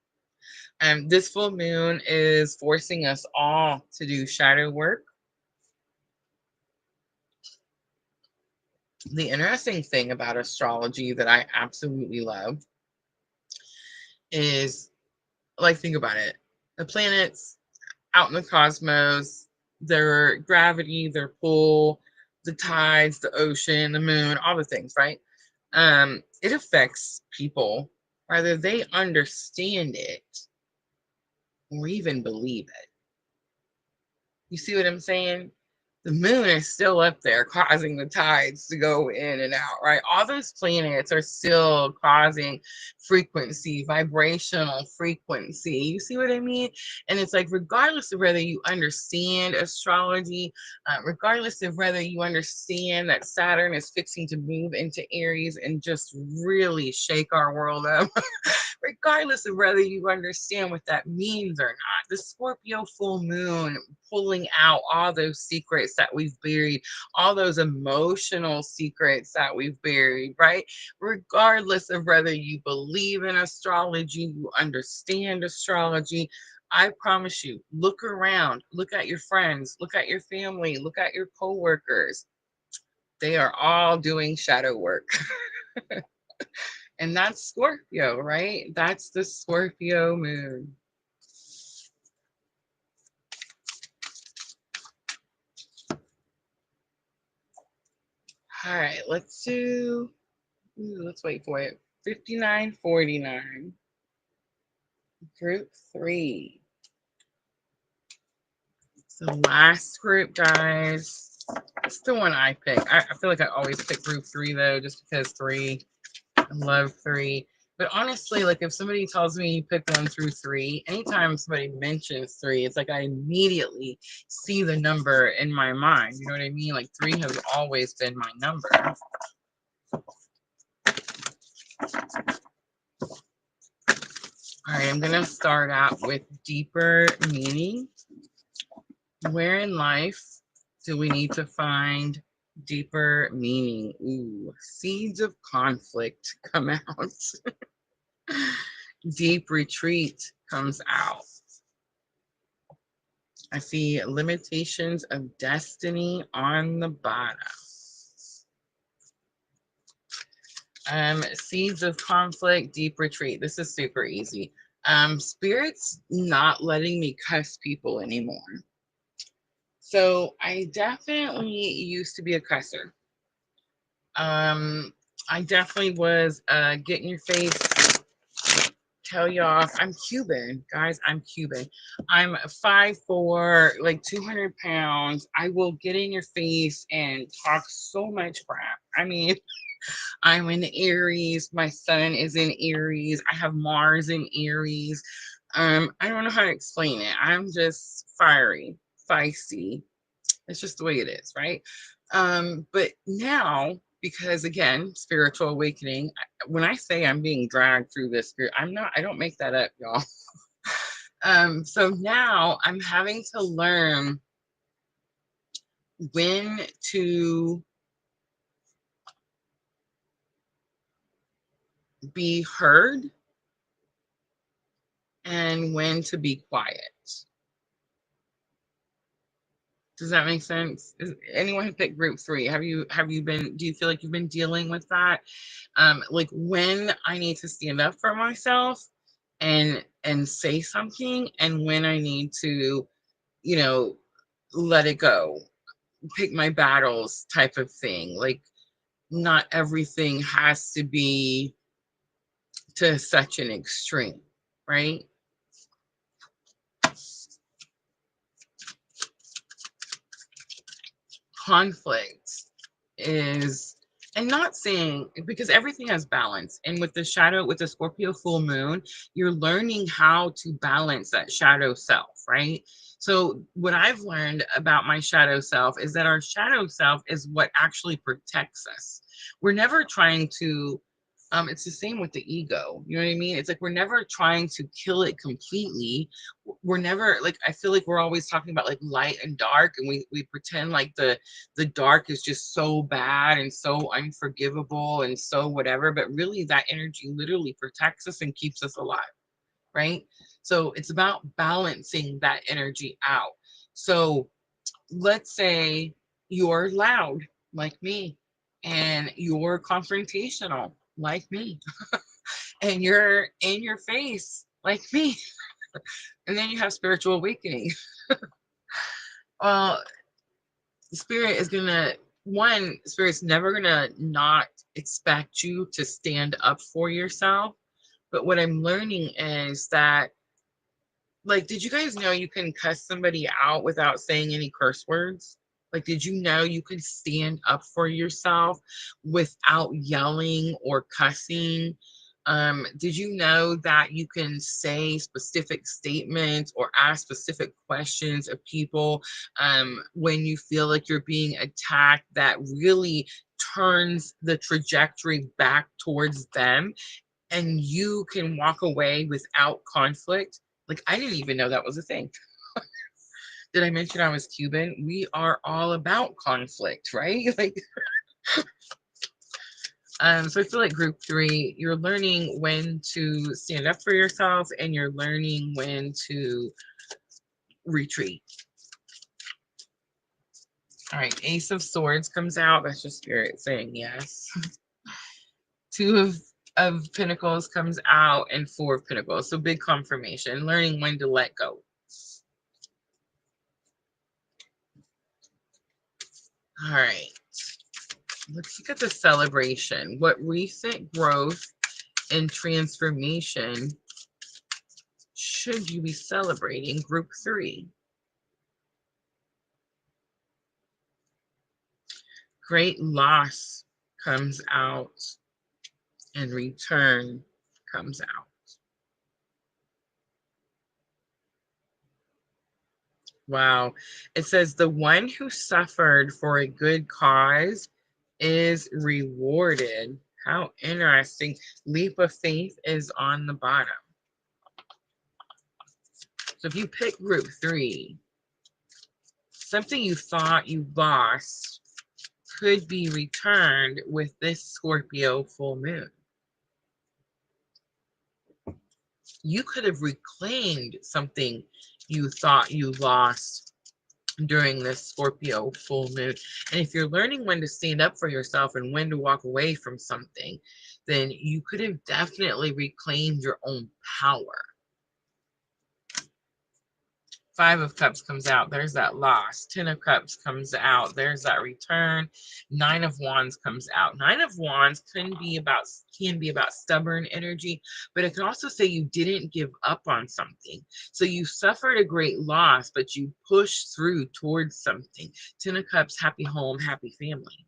This full moon is forcing us all to do shadow work. The interesting thing about astrology that I absolutely love is, like, think about it. The planets out in the cosmos, their gravity, their pull, the tides, the ocean, the moon, all the things, right? It affects people, whether they understand it or even believe it. You see what I'm saying? The moon is still up there causing the tides to go in and out, right? All those planets are still causing frequency, vibrational frequency. You see what I mean? And it's like, regardless of whether you understand astrology, regardless of whether you understand that Saturn is fixing to move into Aries and just really shake our world up, regardless of whether you understand what that means or not, the Scorpio full moon pulling out all those secrets that we've buried, all those emotional secrets that we've buried, right? Regardless of whether you believe in astrology, you understand astrology, I promise you, look around, look at your friends, look at your family, look at your coworkers. They are all doing shadow work. And that's Scorpio, right? That's the Scorpio moon. All right, let's do, let's wait for it. 5949. Group 3. The last group, guys. It's the one I pick. I feel like I always pick group 3 though, just because 3. I love 3. But honestly, like if somebody tells me you pick 1 through 3, anytime somebody mentions 3, it's like I immediately see the number in my mind. You know what I mean? Like 3 has always been my number. All right, I'm going to start out with deeper meaning. Where in life do we need to find deeper meaning? Ooh, seeds of conflict come out. Deep retreat comes out. I see limitations of destiny on the bottom. Seeds of conflict, deep retreat. This is super easy. Spirit's not letting me cuss people anymore. So I definitely used to be a cusser. I definitely was get in your face, tell you off. I'm Cuban, guys. I'm Cuban. I'm 5'4", like 200 pounds. I will get in your face and talk so much crap. I mean, I'm in Aries. My sun is in Aries. I have Mars in Aries. I don't know how to explain it. I'm just fiery, feisty. It's just the way it is, right? But now, because again, spiritual awakening, when I say I'm being dragged through this spirit, I don't make that up, y'all. So now I'm having to learn when to be heard and when to be quiet. Does that make sense? Anyone who picked group 3, have you been, do you feel like you've been dealing with that? Like when I need to stand up for myself and say something, and when I need to, you know, let it go, pick my battles type of thing. Like not everything has to be to such an extreme, right? Conflict is, and not saying, because everything has balance, and with the shadow, with the Scorpio full moon, you're learning how to balance that shadow self, right? So what I've learned about my shadow self is that our shadow self is what actually protects us. We're never trying to, it's the same with the ego. You know what I mean? It's like we're never trying to kill it completely. We're never, like, I feel like we're always talking about like light and dark, and we pretend like the dark is just so bad and so unforgivable and so whatever, but really that energy literally protects us and keeps us alive, right? So it's about balancing that energy out. So let's say you're loud like me, and you're confrontational like me, and you're in your face like me, and then you have spiritual awakening. Well, spirit is gonna, spirit's never gonna not expect you to stand up for yourself. But what I'm learning is that, like, did you guys know you can cuss somebody out without saying any curse words? Like, did you know you can stand up for yourself without yelling or cussing? Did you know that you can say specific statements or ask specific questions of people when you feel like you're being attacked, that really turns the trajectory back towards them, and you can walk away without conflict? Like, I didn't even know that was a thing. Did I mention I was Cuban? We are all about conflict, right? Like, so I feel like group 3, you're learning when to stand up for yourself, and you're learning when to retreat. All right, Ace of Swords comes out. That's just spirit saying yes. 2 of Pentacles comes out, and 4 of Pentacles. So big confirmation, learning when to let go. All right. Let's look at the celebration. What recent growth and transformation should you be celebrating? Group 3. Great loss comes out and return comes out. Wow. It says the one who suffered for a good cause is rewarded. How interesting. Leap of faith is on the bottom. So if you pick group 3, something you thought you lost could be returned with this Scorpio full moon. You could have reclaimed something you thought you lost during this Scorpio full moon. And if you're learning when to stand up for yourself and when to walk away from something, then you could have definitely reclaimed your own power. 5 of Cups comes out. There's that loss. 10 of Cups comes out. There's that return. 9 of Wands comes out. 9 of Wands can be about stubborn energy, but it can also say you didn't give up on something. So you suffered a great loss, but you pushed through towards something. 10 of Cups, happy home, happy family.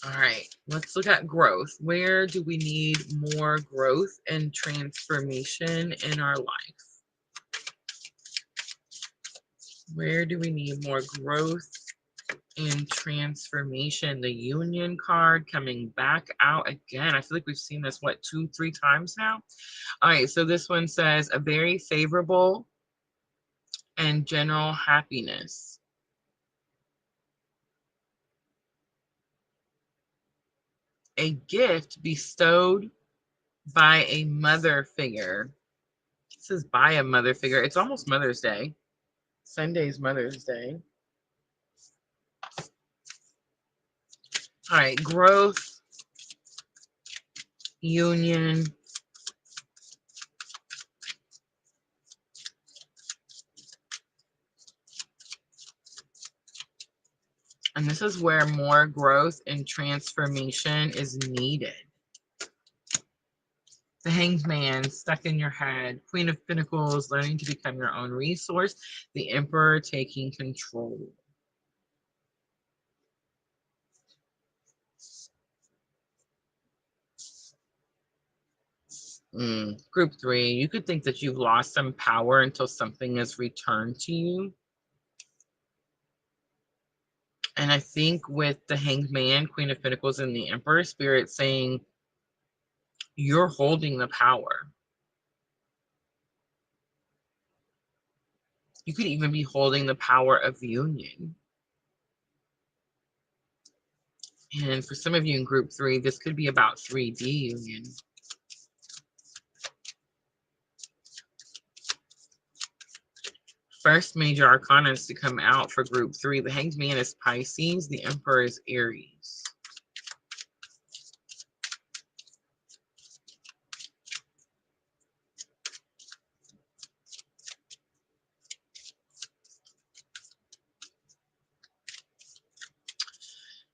All right, let's look at growth. Where do we need more growth and transformation in our life? Where do we need more growth and transformation? The Union card coming back out again. I feel like we've seen this, what, 2-3 times now? All right, so this one says a very favorable and general happiness. A gift bestowed by a mother figure. It says by a mother figure. It's almost Mother's Day. Sunday's Mother's Day. All right, growth, union, and this is where more growth and transformation is needed. The Hanged Man, stuck in your head. Queen of Pentacles, learning to become your own resource. The Emperor, taking control. Group 3, you could think that you've lost some power until something is returned to you. And I think with the Hanged Man, Queen of Pentacles, and the Emperor, Spirit saying you're holding the power. You could even be holding the power of union. And for some of you in group 3, this could be about 3D union. First major arcana is to come out for group 3. The Hanged Man is Pisces. The Emperor is Aries.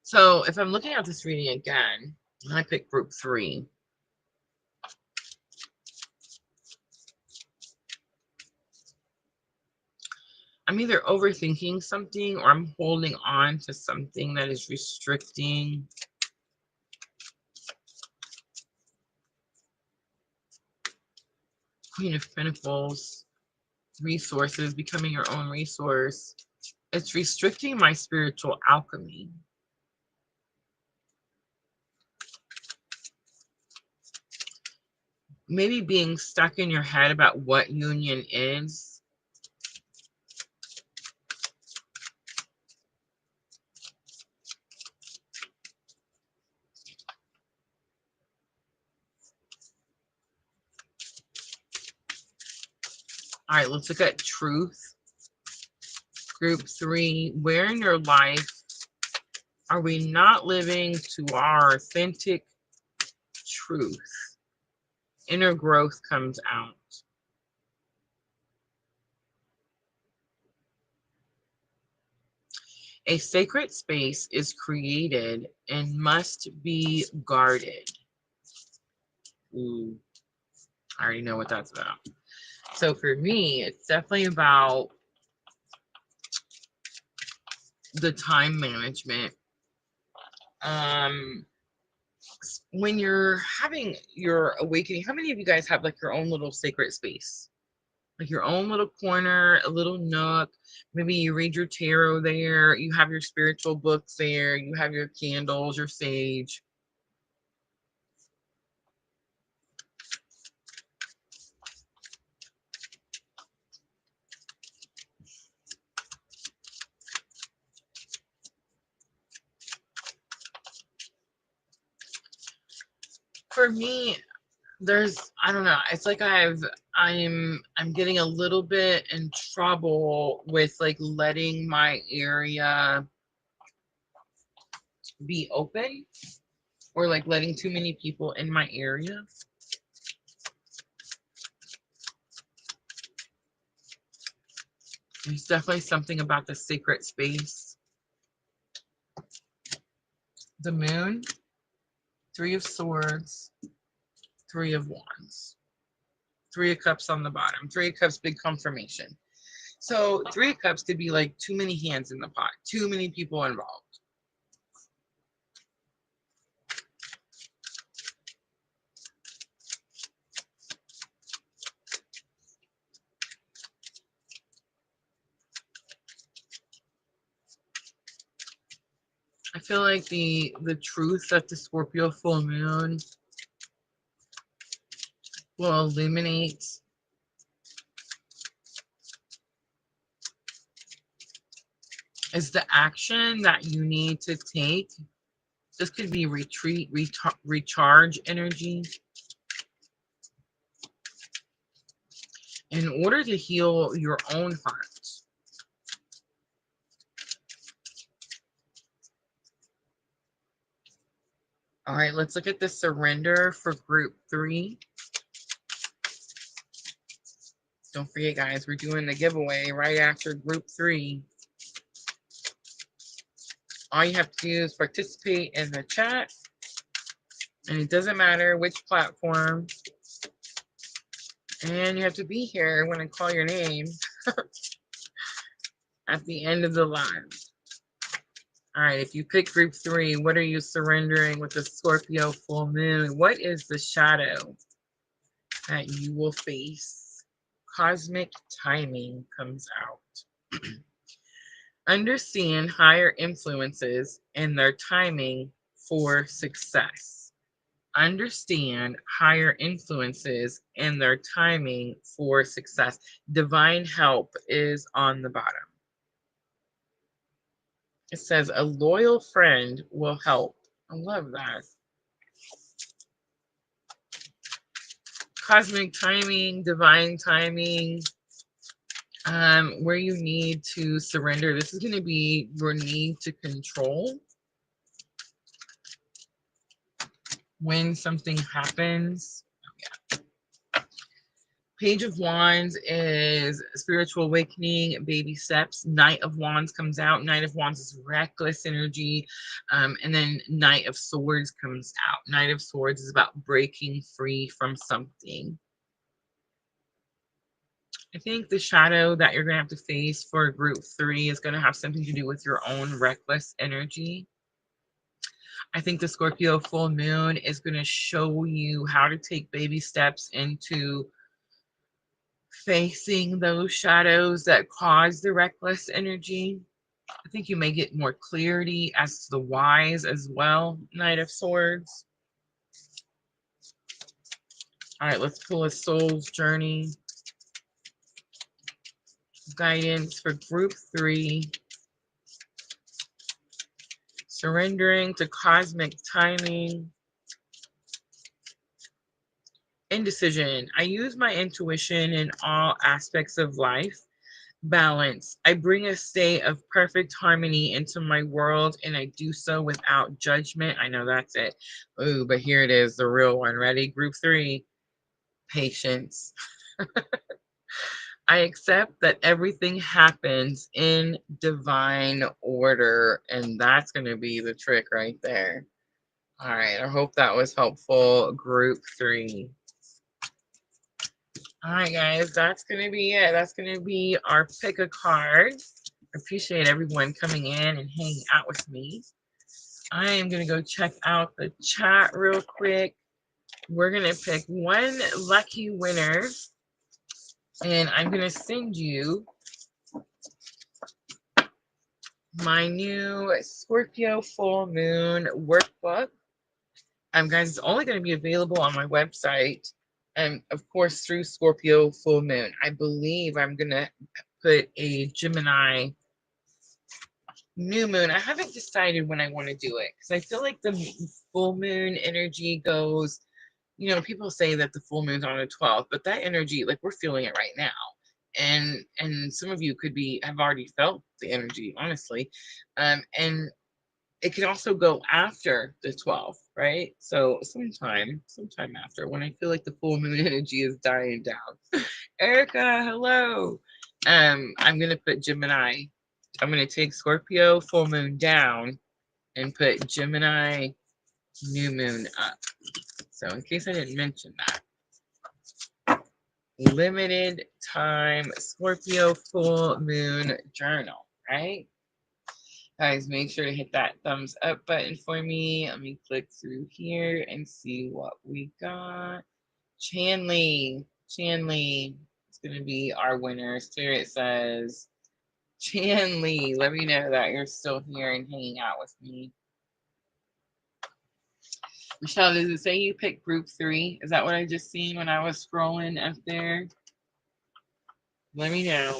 So if I'm looking at this reading again, I pick group 3. I'm either overthinking something or I'm holding on to something that is restricting. Queen of Pentacles, resources, becoming your own resource. It's restricting my spiritual alchemy. Maybe being stuck in your head about what union is. All right, let's look at truth. Group 3, where in your life are we not living to our authentic truth? Inner growth comes out. A sacred space is created and must be guarded. Ooh, I already know what that's about. So for me, it's definitely about the time management. When you're having your awakening, how many of you guys have like your own little sacred space? Like your own little corner, a little nook. Maybe you read your tarot there, you have your spiritual books there, you have your candles, your sage. For me, I don't know, it's like I'm getting a little bit in trouble with like letting my area be open, or like letting too many people in my area. There's definitely something about the sacred space. The moon, 3 of swords, 3 of wands, 3 of cups on the bottom. 3 of cups, big confirmation. So 3 of cups could be like too many hands in the pot, too many people involved. I feel like the truth that the Scorpio full moon will illuminate is the action that you need to take. This could be retreat, recharge energy. In order to heal your own heart. All right, let's look at the surrender for group 3. Don't forget, guys, we're doing the giveaway right after group 3. All you have to do is participate in the chat. And it doesn't matter which platform. And you have to be here when I call your name at the end of the live. All right, if you pick group 3, what are you surrendering with the Scorpio full moon? What is the shadow that you will face? Cosmic timing comes out. Understand higher influences and their timing for success. Understand higher influences and their timing for success. Divine help is on the bottom. It says a loyal friend will help. I love that. Cosmic timing, divine timing, where you need to surrender. This is going to be your need to control. When something happens. Page of Wands is spiritual awakening, baby steps. Knight of Wands comes out. Knight of Wands is reckless energy. And then Knight of Swords comes out. Knight of Swords is about breaking free from something. I think the shadow that you're going to have to face for group 3 is going to have something to do with your own reckless energy. I think the Scorpio full moon is going to show you how to take baby steps into facing those shadows that cause the reckless energy. I think you may get more clarity as to the whys as well. Knight of Swords. All right, let's pull a soul's journey. Guidance for group 3. Surrendering to cosmic timing. Indecision. I use my intuition in all aspects of life. Balance. I bring a state of perfect harmony into my world, and I do so without judgment. I know that's it. Ooh, but here it is, the real one. Ready? Group 3. Patience. I accept that everything happens in divine order, and that's going to be the trick right there. All right, I hope that was helpful. Group 3. All right, guys, that's going to be it. That's going to be our pick a card. I appreciate everyone coming in and hanging out with me. I am going to go check out the chat real quick. We're going to pick one lucky winner, and I'm going to send you my new Scorpio full moon workbook. Guys, it's only going to be available on my website, and of course through Scorpio full moon. I believe I'm going to put a Gemini new moon. I haven't decided when I want to do it because I feel like the full moon energy goes, you know, people say that the full moon's on the 12th, but that energy, like, we're feeling it right now. And some of you could have already felt the energy, honestly. And it could also go after the 12th, right? So sometime after, when I feel like the full moon energy is dying down. Erica, hello. I'm gonna put Gemini. I'm gonna take Scorpio full moon down and put Gemini new moon up. So in case I didn't mention that, limited time Scorpio full moon journal, right? Guys, make sure to hit that thumbs up button for me. Let me click through here and see what we got. Chanley is going to be our winner. Spirit says, Chanley, let me know that you're still here and hanging out with me. Michelle, does it say you picked group 3? Is that what I just seen when I was scrolling up there? Let me know.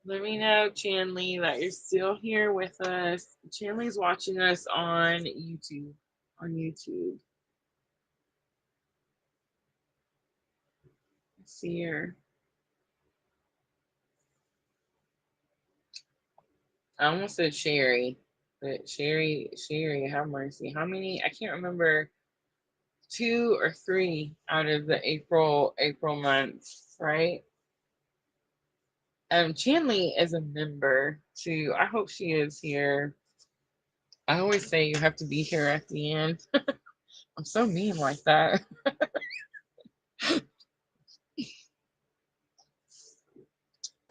Let me know, Chanley, that you're still here with us. Chanley's watching us on YouTube. Let's see here. I almost said Sherry, but Sherry, have mercy. How many? I can't remember. 2 or 3 out of the April months, right? Chanley is a member too. I hope she is here. I always say you have to be here at the end. I'm so mean like that.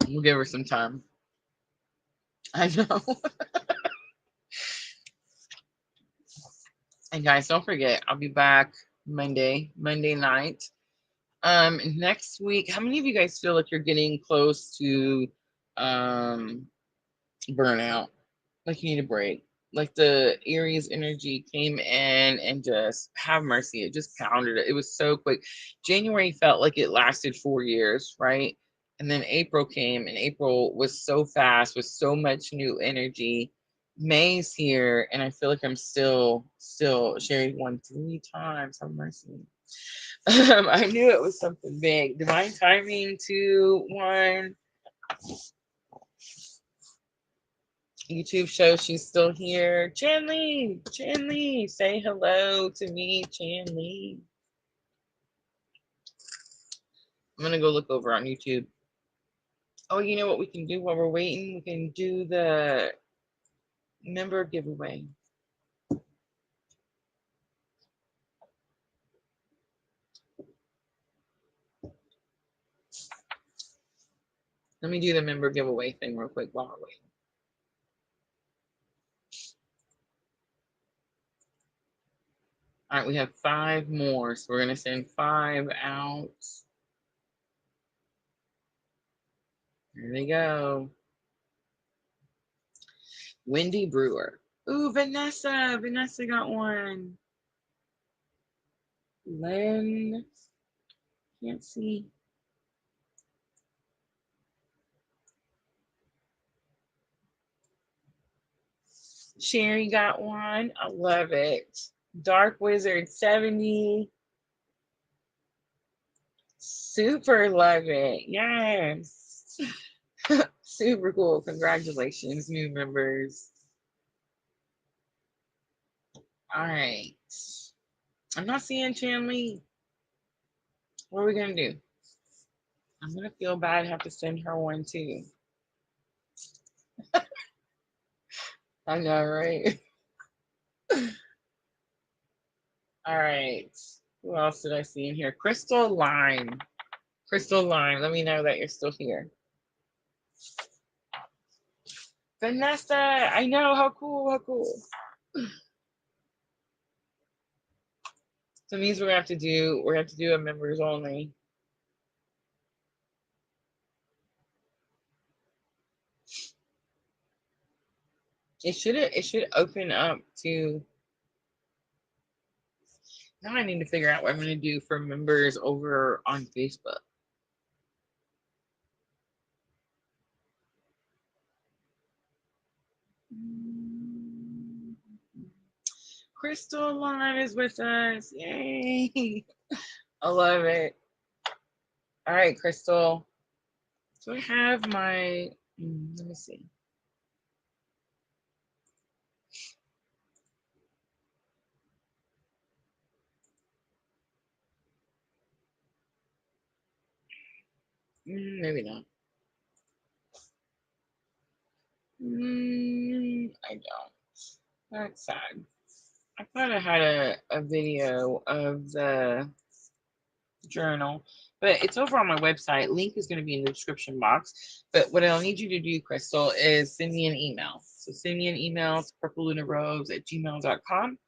We'll give her some time. I know. And guys, don't forget, I'll be back Monday night. Next week, how many of you guys feel like you're getting close to burnout? Like you need a break. Like the Aries energy came in and just have mercy. It just pounded it. It was so quick. January felt like it lasted 4 years, right? And then April came, and April was so fast with so much new energy. May's here, and I feel like I'm still Sherry won 3 times. Have mercy. I knew it was something big. Divine timing, 2, 1. YouTube shows she's still here. Chanley, say hello to me, Chanley. I'm gonna go look over on YouTube. Oh, you know what we can do while we're waiting? We can do the member giveaway. Let me do the member giveaway thing real quick while we're waiting. All right, we have 5 more, so we're gonna send 5 out. There they go. Wendy Brewer. Ooh, Vanessa got one. Len, can't see. Sherry got one. I love it. Dark Wizard 70. Super love it. Yes. Super cool. Congratulations, new members. All right. I'm not seeing Chanley. What are we going to do? I'm going to feel bad. Have to send her one too. I know, right? All right. Who else did I see in here? Crystal Lime. Crystal Lime. Let me know that you're still here. Vanessa. I know. How cool. How cool. So it means we're going to have to do a members only. It should open up to. Now I need to figure out what I'm going to do for members over on Facebook. Crystal Line is with us. Yay. I love it. All right, Crystal. Do I have my, let me see. Maybe not. I don't. That's sad. I thought I had a video of the journal, but it's over on my website. Link is going to be in the description box. But what I'll need you to do, Crystal, is send me an email. So send me an email to purplelunarose@gmail.com.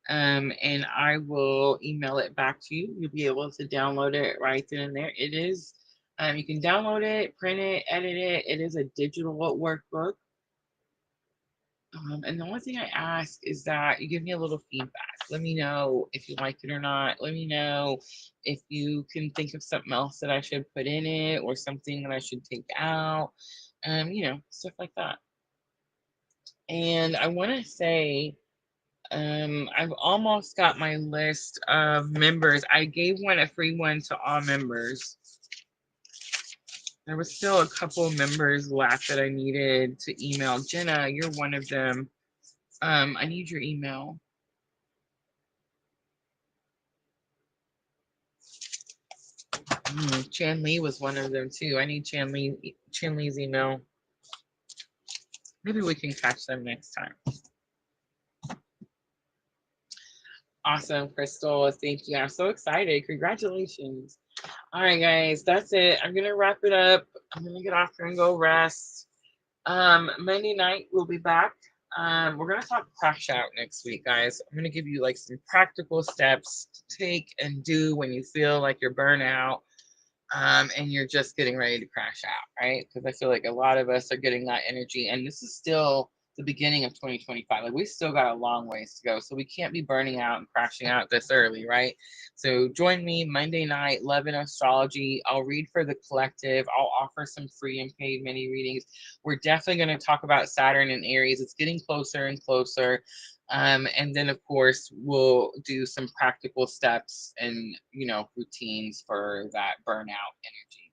And I will email it back to you. You'll be able to download it right then and there. It is, you can download it, print it, edit it. It is a digital workbook. And the only thing I ask is that you give me a little feedback. Let me know if you like it or not. Let me know if you can think of something else that I should put in it or something that I should take out. Stuff like that. And I want to say, I've almost got my list of members. I gave a free one to all members. There was still a couple members left that I needed to email. Jenna, you're one of them. I need your email. Chan Lee was one of them too. I need Chan Lee's email. Maybe we can catch them next time. Awesome, Crystal. Thank you. I'm so excited. Congratulations. All right, guys, that's it. I'm gonna wrap it up. I'm gonna get off here and go rest. Monday night we'll be back. We're gonna talk crash out next week, guys. I'm gonna give you like some practical steps to take and do when you feel like you're burnt out. And you're just getting ready to crash out, right? Because I feel like a lot of us are getting that energy, and this is still the beginning of 2025. Like we still got a long ways to go, so we can't be burning out and crashing out this early, right? So join me Monday night, Love and Astrology. I'll read for the collective. I'll offer some free and paid mini readings. We're definitely going to talk about Saturn and Aries. It's getting closer and closer. And then, of course, we'll do some practical steps and, routines for that burnout energy.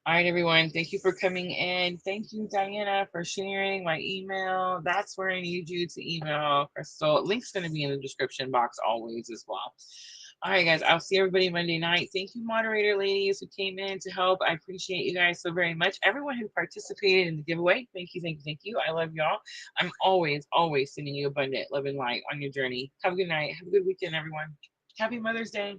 All right, everyone. Thank you for coming in. Thank you, Diana, for sharing my email. That's where I need you to email Crystal. Link's going to be in the description box always as well. All right, guys, I'll see everybody Monday night. Thank you, moderator ladies who came in to help. I appreciate you guys so very much. Everyone who participated in the giveaway, thank you, thank you, thank you. I love y'all. I'm always, always sending you abundant love and light on your journey. Have a good night. Have a good weekend, everyone. Happy Mother's Day.